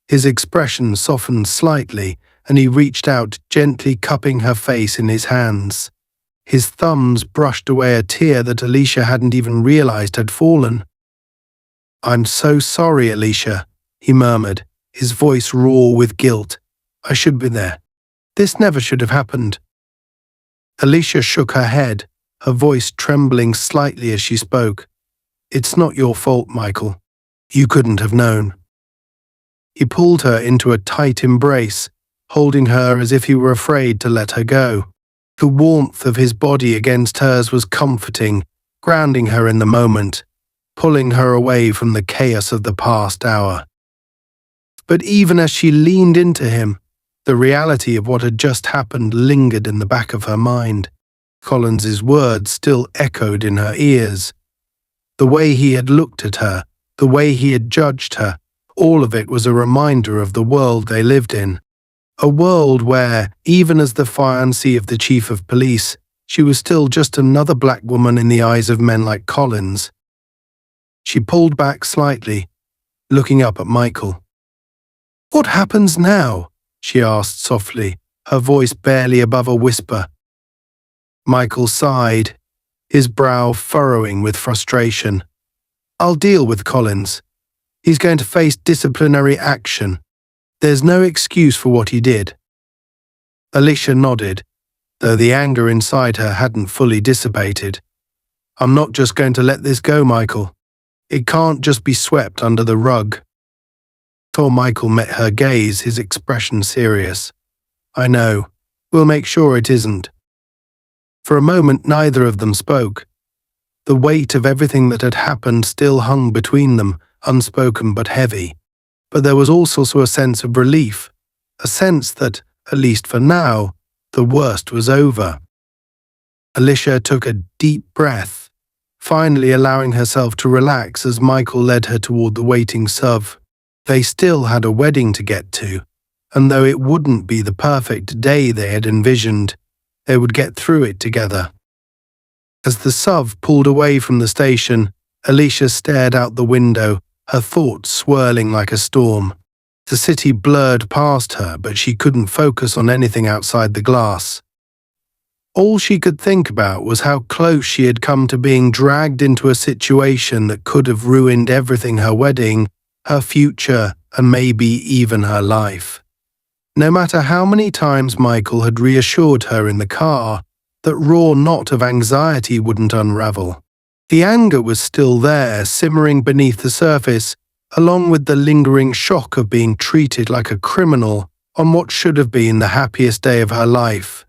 His expression softened slightly, and he reached out, gently cupping her face in his hands. His thumbs brushed away a tear that Alicia hadn't even realized had fallen. "I'm so sorry, Alicia," he murmured, his voice raw with guilt. "I should be there. This never should have happened." Alicia shook her head, her voice trembling slightly as she spoke. "It's not your fault, Michael. You couldn't have known." He pulled her into a tight embrace, holding her as if he were afraid to let her go. The warmth of his body against hers was comforting, grounding her in the moment, pulling her away from the chaos of the past hour. But even as she leaned into him, the reality of what had just happened lingered in the back of her mind. Collins's words still echoed in her ears. The way he had looked at her, the way he had judged her, all of it was a reminder of the world they lived in. A world where, even as the fiancée of the chief of police, she was still just another black woman in the eyes of men like Collins. She pulled back slightly, looking up at Michael. "What happens now?" she asked softly, her voice barely above a whisper. Michael sighed, his brow furrowing with frustration. "I'll deal with Collins. He's going to face disciplinary action. There's no excuse for what he did." Alicia nodded, though the anger inside her hadn't fully dissipated. "I'm not just going to let this go, Michael. It can't just be swept under the rug." Before Michael met her gaze, his expression serious. "I know. We'll make sure it isn't." For a moment, neither of them spoke. The weight of everything that had happened still hung between them, unspoken but heavy. But there was also a sense of relief, a sense that, at least for now, the worst was over. Alicia took a deep breath, finally allowing herself to relax as Michael led her toward the waiting SUV. They still had a wedding to get to, and though it wouldn't be the perfect day they had envisioned, they would get through it together. As the SUV pulled away from the station, Alicia stared out the window, her thoughts swirling like a storm. The city blurred past her, but she couldn't focus on anything outside the glass. All she could think about was how close she had come to being dragged into a situation that could have ruined everything: her wedding, her future, and maybe even her life. No matter how many times Michael had reassured her in the car, that raw knot of anxiety wouldn't unravel. The anger was still there, simmering beneath the surface, along with the lingering shock of being treated like a criminal on what should have been the happiest day of her life.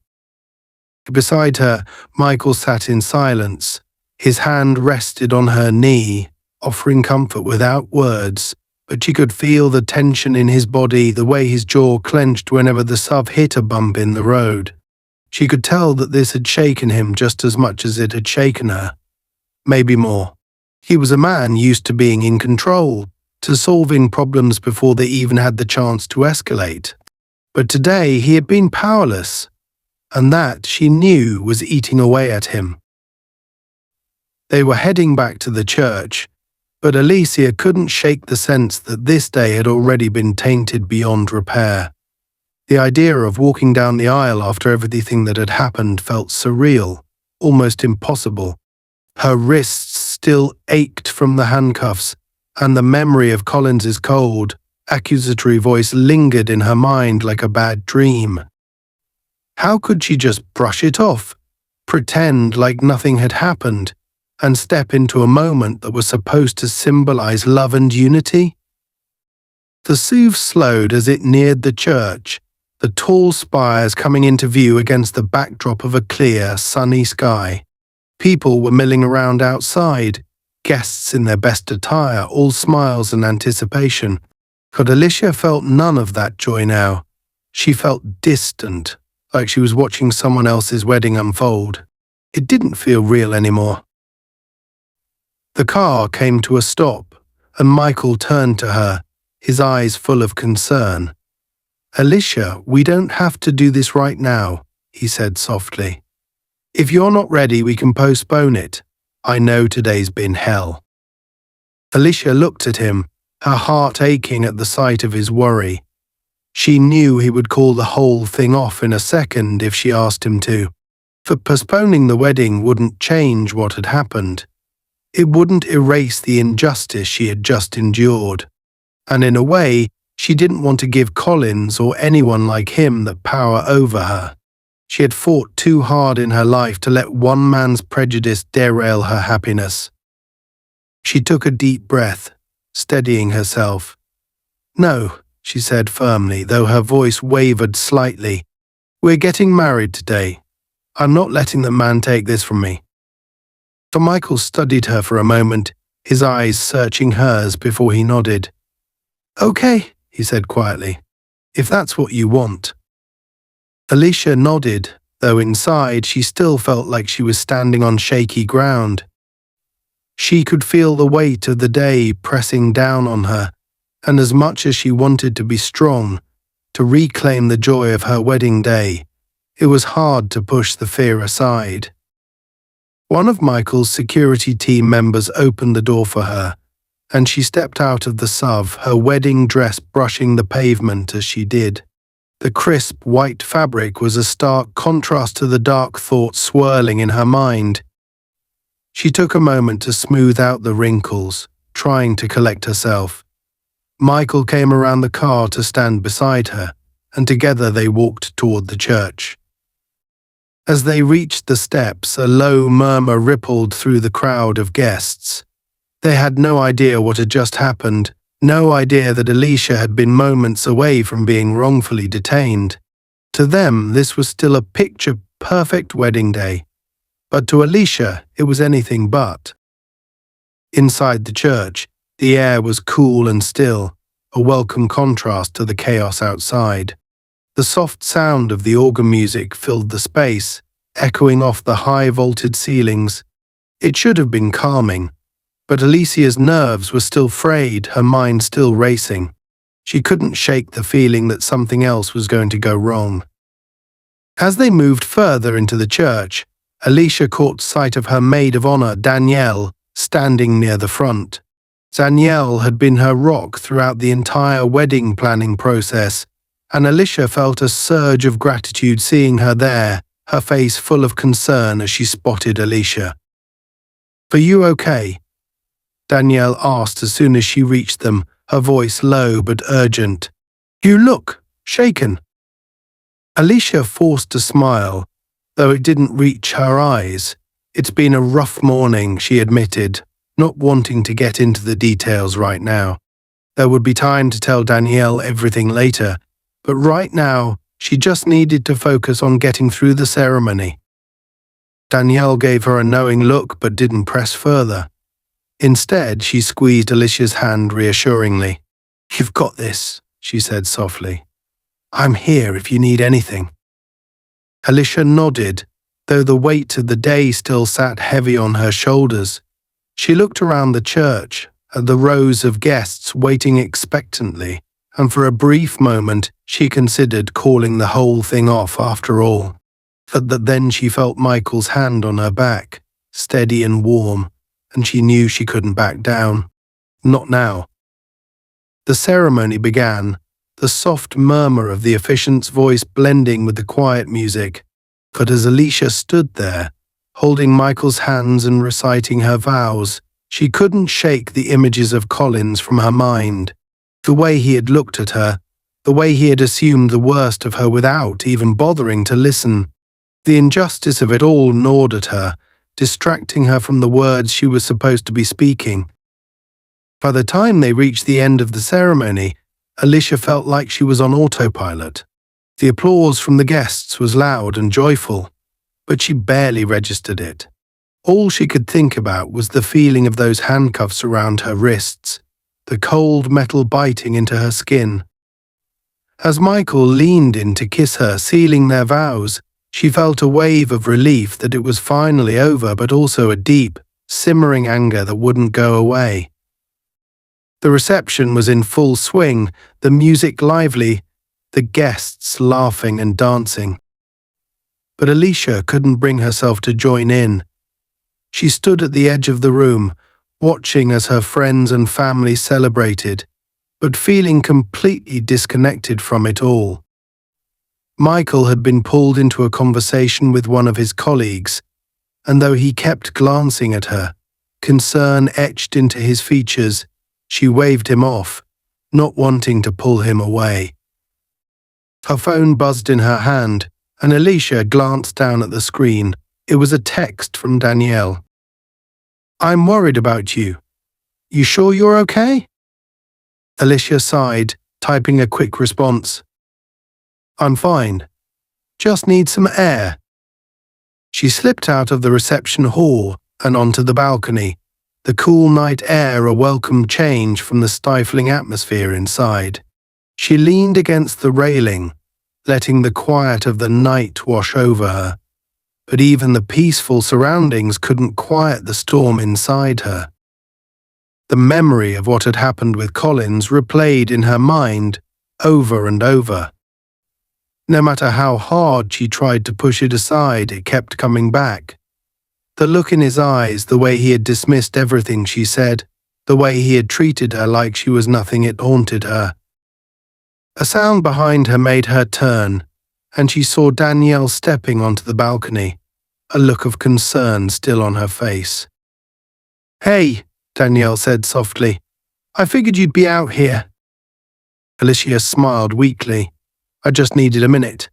Beside her, Michael sat in silence. His hand rested on her knee, offering comfort without words, but she could feel the tension in his body, the way his jaw clenched whenever the SUV hit a bump in the road. She could tell that this had shaken him just as much as it had shaken her. Maybe more. He was a man used to being in control, to solving problems before they even had the chance to escalate. But today he had been powerless, and that, she knew, was eating away at him. They were heading back to the church, but Alicia couldn't shake the sense that this day had already been tainted beyond repair. The idea of walking down the aisle after everything that had happened felt surreal, almost impossible. Her wrists still ached from the handcuffs, and the memory of Collins's cold, accusatory voice lingered in her mind like a bad dream. How could she just brush it off, pretend like nothing had happened, and step into a moment that was supposed to symbolize love and unity? The SUV slowed as it neared the church, the tall spires coming into view against the backdrop of a clear, sunny sky. People were milling around outside, guests in their best attire, all smiles and anticipation. But Alicia felt none of that joy now. She felt distant, like she was watching someone else's wedding unfold. It didn't feel real anymore. The car came to a stop, and Michael turned to her, his eyes full of concern. "Alicia, we don't have to do this right now," he said softly. "If you're not ready, we can postpone it. I know today's been hell." Alicia looked at him, her heart aching at the sight of his worry. She knew he would call the whole thing off in a second if she asked him to. For postponing the wedding wouldn't change what had happened. It wouldn't erase the injustice she had just endured. And in a way, she didn't want to give Collins or anyone like him the power over her. She had fought too hard in her life to let one man's prejudice derail her happiness. She took a deep breath, steadying herself. "No," she said firmly, though her voice wavered slightly. "We're getting married today. I'm not letting the man take this from me." So Michael studied her for a moment, his eyes searching hers before he nodded. "Okay," he said quietly, "if that's what you want." Alicia nodded, though inside she still felt like she was standing on shaky ground. She could feel the weight of the day pressing down on her, and as much as she wanted to be strong, to reclaim the joy of her wedding day, it was hard to push the fear aside. One of Michael's security team members opened the door for her, and she stepped out of the SUV, her wedding dress brushing the pavement as she did. The crisp white fabric was a stark contrast to the dark thoughts swirling in her mind. She took a moment to smooth out the wrinkles, trying to collect herself. Michael came around the car to stand beside her, and together they walked toward the church. As they reached the steps, a low murmur rippled through the crowd of guests. They had no idea what had just happened, no idea that Alicia had been moments away from being wrongfully detained. To them, this was still a picture-perfect wedding day, but to Alicia, it was anything but. Inside the church, the air was cool and still, a welcome contrast to the chaos outside. The soft sound of the organ music filled the space, echoing off the high-vaulted ceilings. It should have been calming, but Alicia's nerves were still frayed, her mind still racing. She couldn't shake the feeling that something else was going to go wrong. As they moved further into the church, Alicia caught sight of her maid of honor, Danielle, standing near the front. Danielle had been her rock throughout the entire wedding planning process, and Alicia felt a surge of gratitude seeing her there, her face full of concern as she spotted Alicia. "Are you okay?" Danielle asked as soon as she reached them, her voice low but urgent. "You look shaken." Alicia forced a smile, though it didn't reach her eyes. "It's been a rough morning," she admitted, not wanting to get into the details right now. There would be time to tell Danielle everything later, but right now, she just needed to focus on getting through the ceremony. Danielle gave her a knowing look but didn't press further. Instead, she squeezed Alicia's hand reassuringly. "You've got this," she said softly. "I'm here if you need anything." Alicia nodded, though the weight of the day still sat heavy on her shoulders. She looked around the church, at the rows of guests waiting expectantly, and for a brief moment she considered calling the whole thing off after all. But then she felt Michael's hand on her back, steady and warm, and she knew she couldn't back down. Not now. The ceremony began, the soft murmur of the officiant's voice blending with the quiet music. But as Alicia stood there, holding Michael's hands and reciting her vows, she couldn't shake the images of Collins from her mind. The way he had looked at her, the way he had assumed the worst of her without even bothering to listen. The injustice of it all gnawed at her, distracting her from the words she was supposed to be speaking. By the time they reached the end of the ceremony, Alicia felt like she was on autopilot. The applause from the guests was loud and joyful, but she barely registered it. All she could think about was the feeling of those handcuffs around her wrists, the cold metal biting into her skin. As Michael leaned in to kiss her, sealing their vows, she felt a wave of relief that it was finally over, but also a deep, simmering anger that wouldn't go away. The reception was in full swing, the music lively, the guests laughing and dancing. But Alicia couldn't bring herself to join in. She stood at the edge of the room, watching as her friends and family celebrated, but feeling completely disconnected from it all. Michael had been pulled into a conversation with one of his colleagues, and though he kept glancing at her, concern etched into his features, she waved him off, not wanting to pull him away. Her phone buzzed in her hand, and Alicia glanced down at the screen. It was a text from Danielle. "I'm worried about you. You sure you're okay?" Alicia sighed, typing a quick response. "I'm fine. Just need some air." She slipped out of the reception hall and onto the balcony, the cool night air a welcome change from the stifling atmosphere inside. She leaned against the railing, letting the quiet of the night wash over her. But even the peaceful surroundings couldn't quiet the storm inside her. The memory of what had happened with Collins replayed in her mind over and over. No matter how hard she tried to push it aside, it kept coming back. The look in his eyes, the way he had dismissed everything she said, The way he had treated her like she was nothing, it haunted her. A sound behind her made her turn, and she saw Danielle stepping onto the balcony, a look of concern still on her face. "Hey," Danielle said softly. "I figured you'd be out here." Alicia smiled weakly. "I just needed a minute."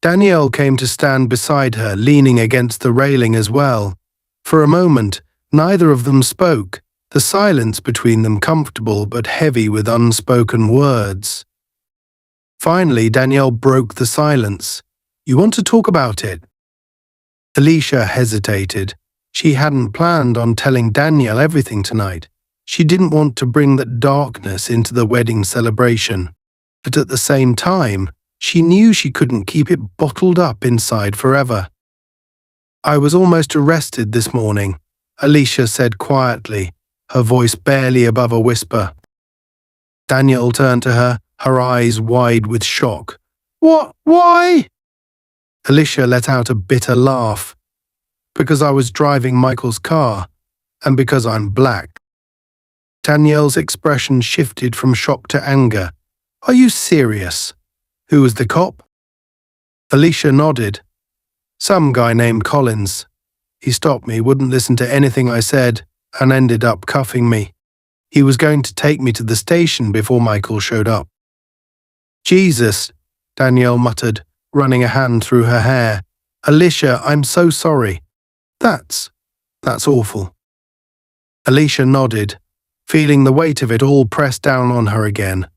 Danielle came to stand beside her, leaning against the railing as well. For a moment, neither of them spoke, the silence between them comfortable but heavy with unspoken words. Finally, Danielle broke the silence. "You want to talk about it?" Alicia hesitated. She hadn't planned on telling Danielle everything tonight. She didn't want to bring that darkness into the wedding celebration. But at the same time, she knew she couldn't keep it bottled up inside forever. "I was almost arrested this morning," Alicia said quietly, her voice barely above a whisper. Danielle turned to her, her eyes wide with shock. "What? Why?" Alicia let out a bitter laugh. "Because I was driving Michael's car, and because I'm black." Danielle's expression shifted from shock to anger. "Are you serious? Who was the cop?" Alicia nodded. "Some guy named Collins. He stopped me, wouldn't listen to anything I said, and ended up cuffing me. He was going to take me to the station before Michael showed up." "Jesus," Danielle muttered, running a hand through her hair. "Alicia, I'm so sorry. That's awful." Alicia nodded, feeling the weight of it all pressed down on her again.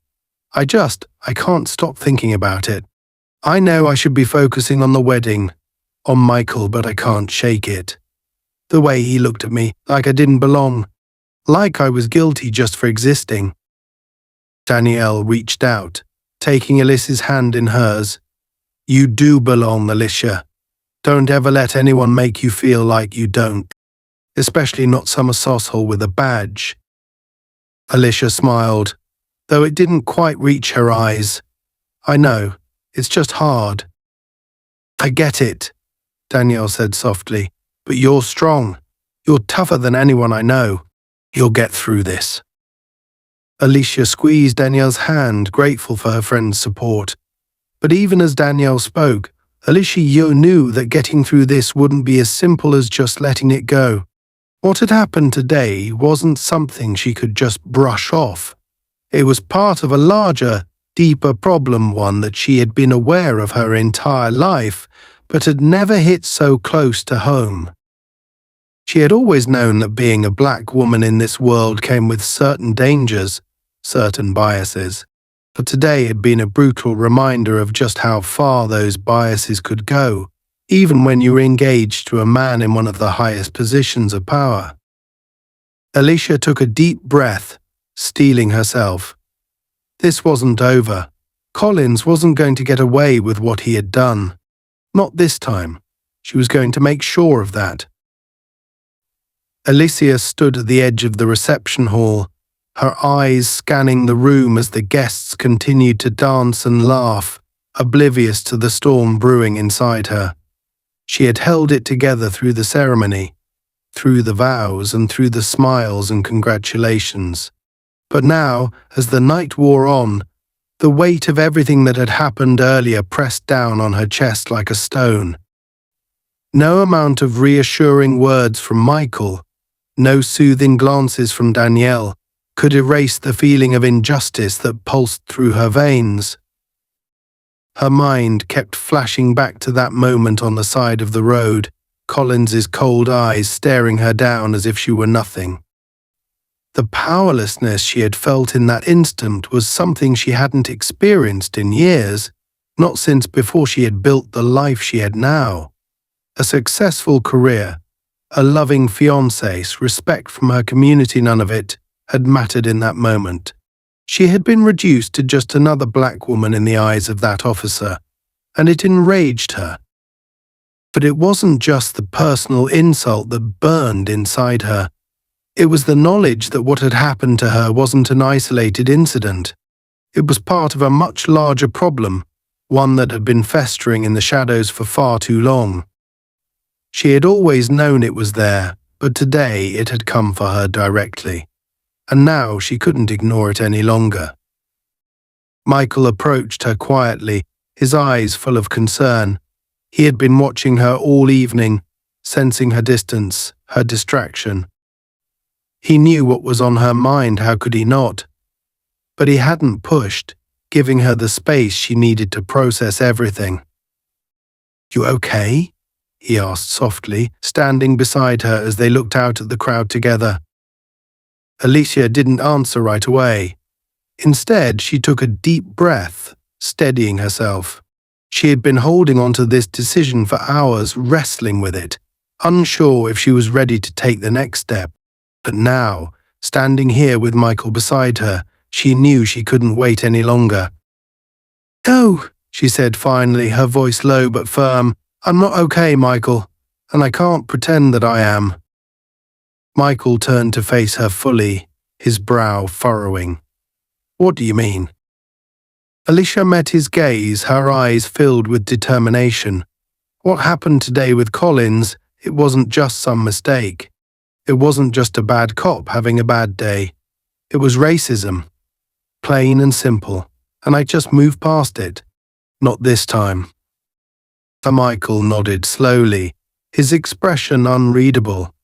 I can't stop thinking about it. I know I should be focusing on the wedding, on Michael, but I can't shake it. The way he looked at me, like I didn't belong, like I was guilty just for existing." Danielle reached out, taking Alicia's hand in hers. "You do belong, Alicia. Don't ever let anyone make you feel like you don't, especially not some asshole with a badge." Alicia smiled, though it didn't quite reach her eyes. "I know, it's just hard." "I get it," Danielle said softly, "but you're strong. You're tougher than anyone I know. You'll get through this." Alicia squeezed Danielle's hand, grateful for her friend's support. But even as Danielle spoke, Alicia knew that getting through this wouldn't be as simple as just letting it go. What had happened today wasn't something she could just brush off. It was part of a larger, deeper problem, one that she had been aware of her entire life, but had never hit so close to home. She had always known that being a black woman in this world came with certain dangers, certain biases, but today had been a brutal reminder of just how far those biases could go, even when you were engaged to a man in one of the highest positions of power. Alicia took a deep breath, steeling herself. This wasn't over. Collins wasn't going to get away with what he had done. Not this time. She was going to make sure of that. Alicia stood at the edge of the reception hall, her eyes scanning the room as the guests continued to dance and laugh, oblivious to the storm brewing inside her. She had held it together through the ceremony, through the vows and through the smiles and congratulations. But now, as the night wore on, the weight of everything that had happened earlier pressed down on her chest like a stone. No amount of reassuring words from Michael, no soothing glances from Danielle, could erase the feeling of injustice that pulsed through her veins. Her mind kept flashing back to that moment on the side of the road, Collins's cold eyes staring her down as if she were nothing. The powerlessness she had felt in that instant was something she hadn't experienced in years, not since before she had built the life she had now. A successful career, a loving fiancé, respect from her community, none of it had mattered in that moment. She had been reduced to just another black woman in the eyes of that officer, and it enraged her. But it wasn't just the personal insult that burned inside her. It was the knowledge that what had happened to her wasn't an isolated incident. It was part of a much larger problem, one that had been festering in the shadows for far too long. She had always known it was there, but today it had come for her directly, and now she couldn't ignore it any longer. Michael approached her quietly, his eyes full of concern. He had been watching her all evening, sensing her distance, her distraction. He knew what was on her mind, how could he not? But he hadn't pushed, giving her the space she needed to process everything. "You okay?" he asked softly, standing beside her as they looked out at the crowd together. Alicia didn't answer right away. Instead, she took a deep breath, steadying herself. She had been holding on to this decision for hours, wrestling with it, unsure if she was ready to take the next step. But now, standing here with Michael beside her, she knew she couldn't wait any longer. "No," she said finally, her voice low but firm. "I'm not okay, Michael, and I can't pretend that I am." Michael turned to face her fully, his brow furrowing. "What do you mean?" Alicia met his gaze, her eyes filled with determination. What happened today with Collins, it wasn't just some mistake. It wasn't just a bad cop having a bad day. It was racism. Plain and simple, and I just moved past it. Not this time. Michael nodded slowly, his expression unreadable.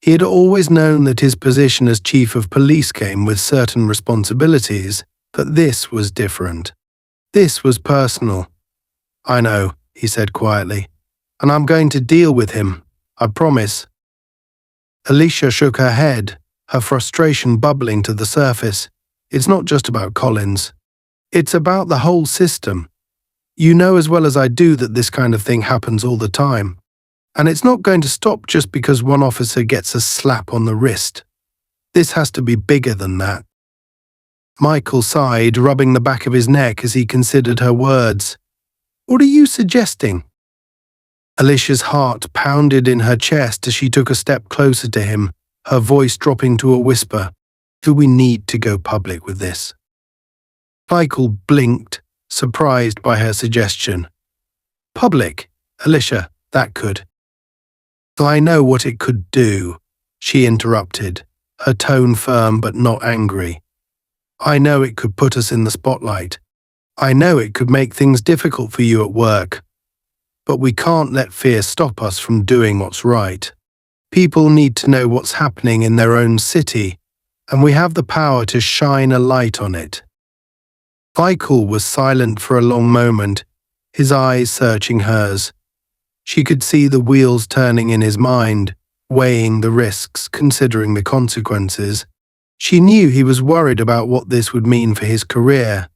He had always known that his position as chief of police came with certain responsibilities, but this was different. This was personal. "I know," he said quietly, "and I'm going to deal with him, I promise." Alicia shook her head, her frustration bubbling to the surface. "It's not just about Collins. It's about the whole system. You know as well as I do that this kind of thing happens all the time. And it's not going to stop just because one officer gets a slap on the wrist. This has to be bigger than that." Michael sighed, rubbing the back of his neck as he considered her words. "What are you suggesting?" Alicia's heart pounded in her chest as she took a step closer to him, her voice dropping to a whisper. "Do we need to go public with this?" Michael blinked, surprised by her suggestion. "Public, Alicia, that could." "I know what it could do," she interrupted, her tone firm but not angry. "I know it could put us in the spotlight. I know it could make things difficult for you at work. But we can't let fear stop us from doing what's right. People need to know what's happening in their own city, and we have the power to shine a light on it." Michael was silent for a long moment, his eyes searching hers. She could see the wheels turning in his mind, weighing the risks, considering the consequences. She knew he was worried about what this would mean for his career,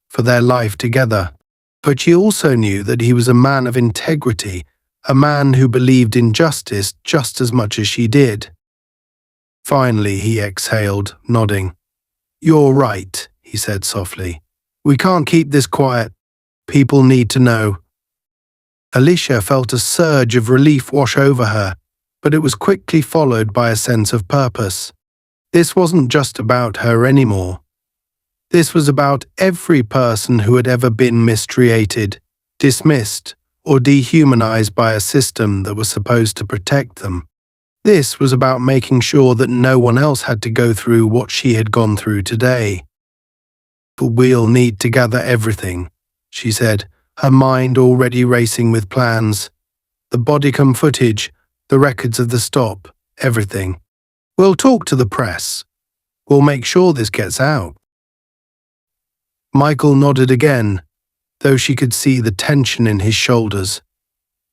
for their life together. But she also knew that he was a man of integrity, a man who believed in justice just as much as she did. Finally, he exhaled, nodding. "You're right," he said softly. "We can't keep this quiet. People need to know." Alicia felt a surge of relief wash over her, but it was quickly followed by a sense of purpose. This wasn't just about her anymore. This was about every person who had ever been mistreated, dismissed, or dehumanized by a system that was supposed to protect them. This was about making sure that no one else had to go through what she had gone through today. "But we'll need to gather everything," she said, her mind already racing with plans. "The bodycam footage, the records of the stop, everything. We'll talk to the press. We'll make sure this gets out." Michael nodded again, though she could see the tension in his shoulders.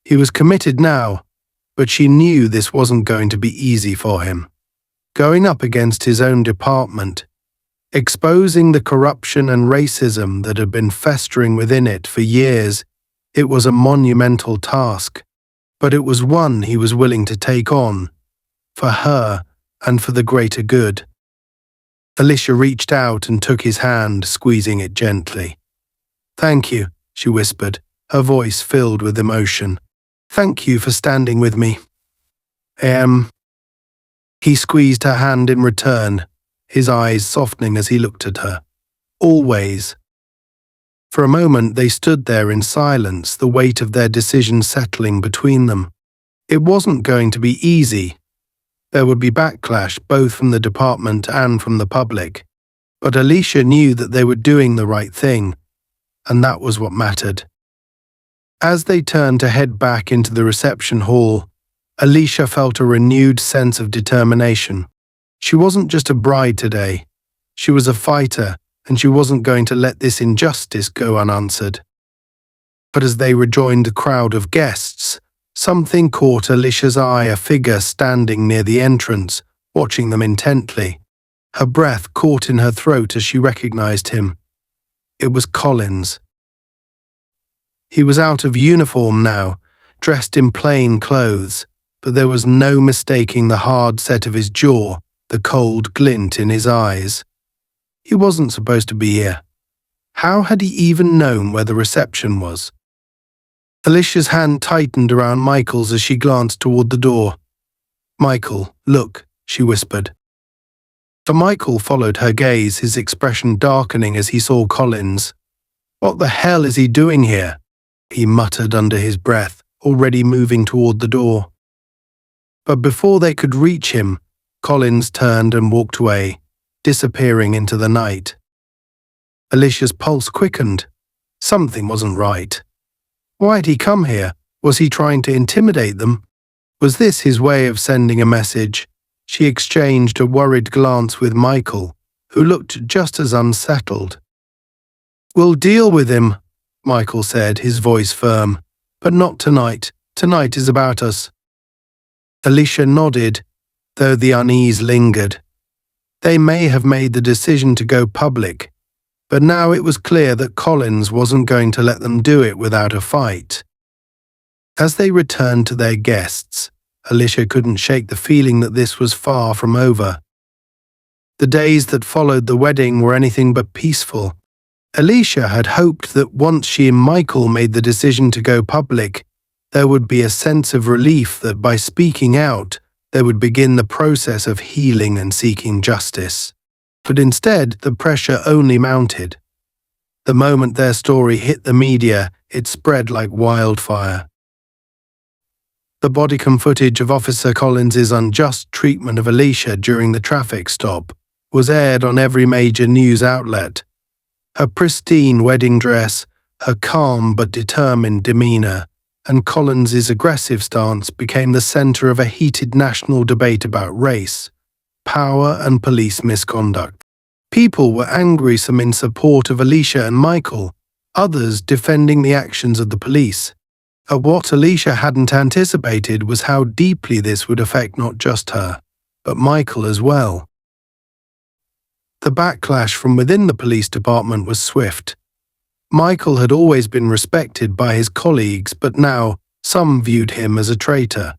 He was committed now, but she knew this wasn't going to be easy for him. Going up against his own department, exposing the corruption and racism that had been festering within it for years, it was a monumental task, but it was one he was willing to take on, for her and for the greater good. Alicia reached out and took his hand, squeezing it gently. "Thank you," she whispered, her voice filled with emotion. "Thank you for standing with me." He squeezed her hand in return, his eyes softening as he looked at her. "Always." For a moment they stood there in silence, the weight of their decision settling between them. It wasn't going to be easy. There would be backlash both from the department and from the public, but Alicia knew that they were doing the right thing, and that was what mattered. As they turned to head back into the reception hall, Alicia felt a renewed sense of determination. She wasn't just a bride today. She was a fighter, and she wasn't going to let this injustice go unanswered. But as they rejoined the crowd of guests, something caught Alicia's eye, a figure standing near the entrance, watching them intently. Her breath caught in her throat as she recognized him. It was Collins. He was out of uniform now, dressed in plain clothes, but there was no mistaking the hard set of his jaw, the cold glint in his eyes. He wasn't supposed to be here. How had he even known where the reception was? Alicia's hand tightened around Michael's as she glanced toward the door. "Michael, look," she whispered. So Michael followed her gaze, his expression darkening as he saw Collins. "What the hell is he doing here?" he muttered under his breath, already moving toward the door. But before they could reach him, Collins turned and walked away, disappearing into the night. Alicia's pulse quickened. Something wasn't right. Why had he come here? Was he trying to intimidate them? Was this his way of sending a message? She exchanged a worried glance with Michael, who looked just as unsettled. "We'll deal with him," Michael said, his voice firm. "But not tonight. Tonight is about us." Alicia nodded, though the unease lingered. They may have made the decision to go public, but now it was clear that Collins wasn't going to let them do it without a fight. As they returned to their guests, Alicia couldn't shake the feeling that this was far from over. The days that followed the wedding were anything but peaceful. Alicia had hoped that once she and Michael made the decision to go public, there would be a sense of relief that by speaking out, they would begin the process of healing and seeking justice. But instead, the pressure only mounted. The moment their story hit the media, it spread like wildfire. The bodycam footage of Officer Collins's unjust treatment of Alicia during the traffic stop was aired on every major news outlet. Her pristine wedding dress, her calm but determined demeanor, and Collins's aggressive stance became the center of a heated national debate about race, power, and police misconduct. People were angry, some in support of Alicia and Michael, others defending the actions of the police. What Alicia hadn't anticipated was how deeply this would affect not just her, but Michael as well. The backlash from within the police department was swift. Michael had always been respected by his colleagues, but now some viewed him as a traitor.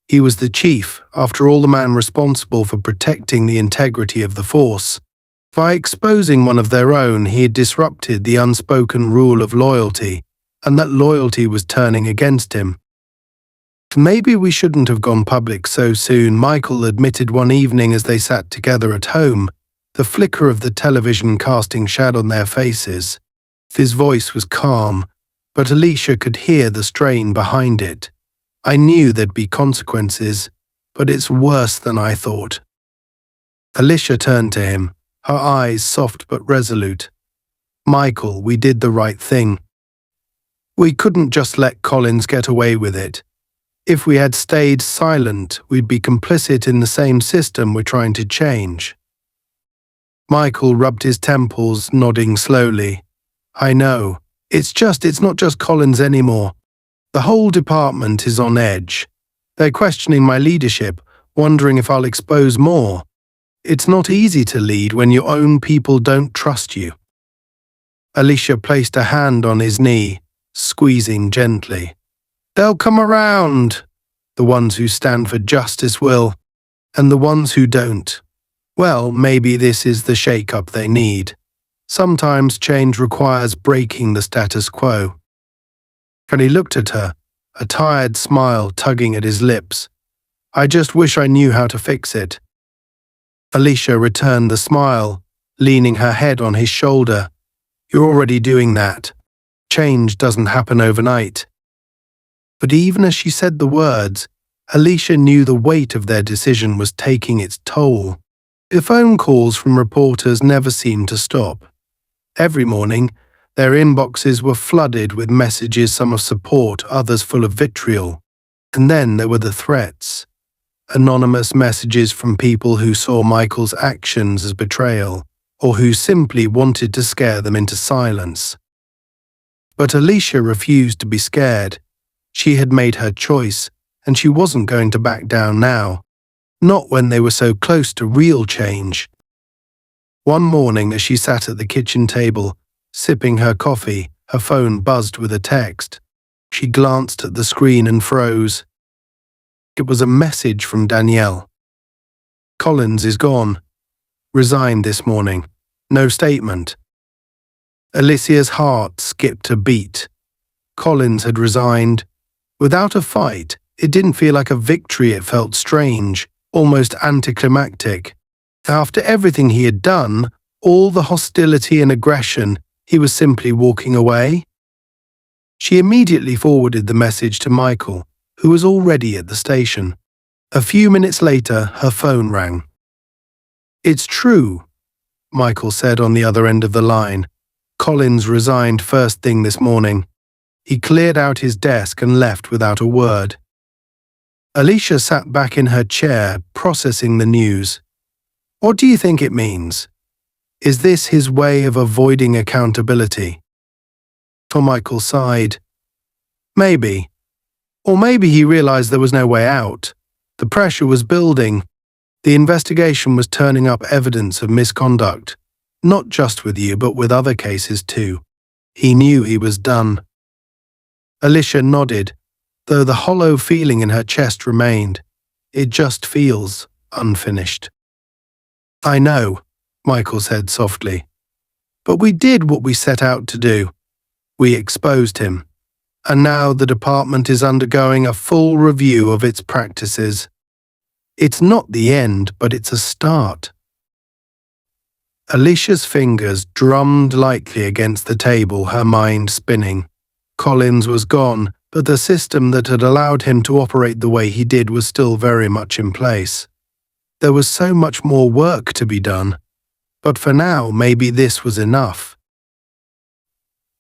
He was the chief, after all, the man responsible for protecting the integrity of the force. By exposing one of their own, he had disrupted the unspoken rule of loyalty, and that loyalty was turning against him. "Maybe we shouldn't have gone public so soon," Michael admitted one evening as they sat together at home, the flicker of the television casting shadow on their faces. His voice was calm, but Alicia could hear the strain behind it. "I knew there'd be consequences, but it's worse than I thought." Alicia turned to him, her eyes soft but resolute. "Michael, we did the right thing. We couldn't just let Collins get away with it. If we had stayed silent, we'd be complicit in the same system we're trying to change." Michael rubbed his temples, nodding slowly. "I know. It's not just Collins anymore. The whole department is on edge. They're questioning my leadership, wondering if I'll expose more. It's not easy to lead when your own people don't trust you." Alicia placed a hand on his knee, squeezing gently. "They'll come around. The ones who stand for justice will, and the ones who don't. Well, maybe this is the shake-up they need. Sometimes change requires breaking the status quo." And he looked at her, a tired smile tugging at his lips. "I just wish I knew how to fix it." Alicia returned the smile, leaning her head on his shoulder. "You're already doing that. Change doesn't happen overnight." But even as she said the words, Alicia knew the weight of their decision was taking its toll. The phone calls from reporters never seemed to stop. Every morning, their inboxes were flooded with messages, some of support, others full of vitriol. And then there were the threats. Anonymous messages from people who saw Michael's actions as betrayal, or who simply wanted to scare them into silence. But Alicia refused to be scared. She had made her choice, and she wasn't going to back down now. Not when they were so close to real change. One morning, as she sat at the kitchen table, sipping her coffee, her phone buzzed with a text. She glanced at the screen and froze. It was a message from Danielle. Collins is gone. Resigned this morning. No statement. Alicia's heart skipped a beat. Collins had resigned. Without a fight, it didn't feel like a victory. It felt strange, almost anticlimactic. After everything he had done, all the hostility and aggression, he was simply walking away. She immediately forwarded the message to Michael, who was already at the station. A few minutes later, her phone rang. "It's true," Michael said on the other end of the line. Collins resigned first thing this morning. He cleared out his desk and left without a word. Alicia sat back in her chair, processing the news. What do you think it means? Is this his way of avoiding accountability? Tom Michael sighed. Maybe. Or maybe he realized there was no way out. The pressure was building. The investigation was turning up evidence of misconduct, not just with you, but with other cases too. He knew he was done. Alicia nodded, though the hollow feeling in her chest remained. It just feels unfinished. I know, Michael said softly. But we did what we set out to do. We exposed him. And now the department is undergoing a full review of its practices. It's not the end, but it's a start. Alicia's fingers drummed lightly against the table, her mind spinning. Collins was gone, but the system that had allowed him to operate the way he did was still very much in place. There was so much more work to be done, but for now maybe this was enough.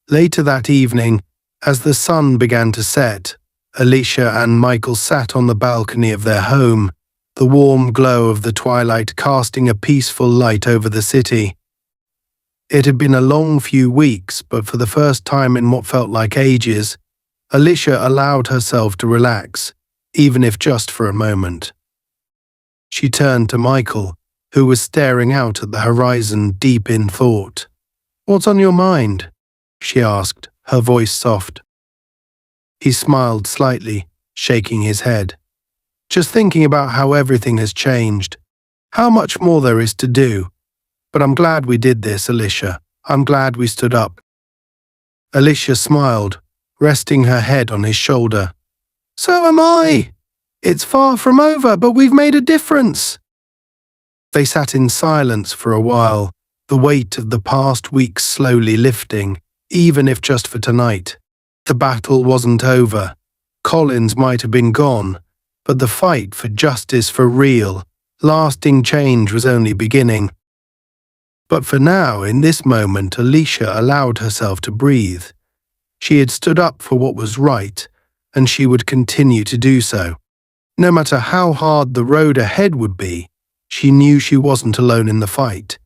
Later that evening, as the sun began to set, Alicia and Michael sat on the balcony of their home, the warm glow of the twilight casting a peaceful light over the city. It had been a long few weeks, but for the first time in what felt like ages, Alicia allowed herself to relax, even if just for a moment. She turned to Michael, who was staring out at the horizon deep in thought. "What's on your mind?" she asked, her voice soft. He smiled slightly, shaking his head. "Just thinking about how everything has changed, how much more there is to do. But I'm glad we did this, Alicia. I'm glad we stood up." Alicia smiled, resting her head on his shoulder. "So am I. It's far from over, but we've made a difference." They sat in silence for a while, the weight of the past weeks slowly lifting, even if just for tonight. The battle wasn't over. Collins might have been gone, but the fight for justice, for real, lasting change was only beginning. But for now, in this moment, Alicia allowed herself to breathe. She had stood up for what was right, and she would continue to do so. No matter how hard the road ahead would be, she knew she wasn't alone in the fight.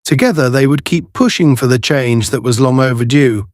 Together they would keep pushing for the change that was long overdue.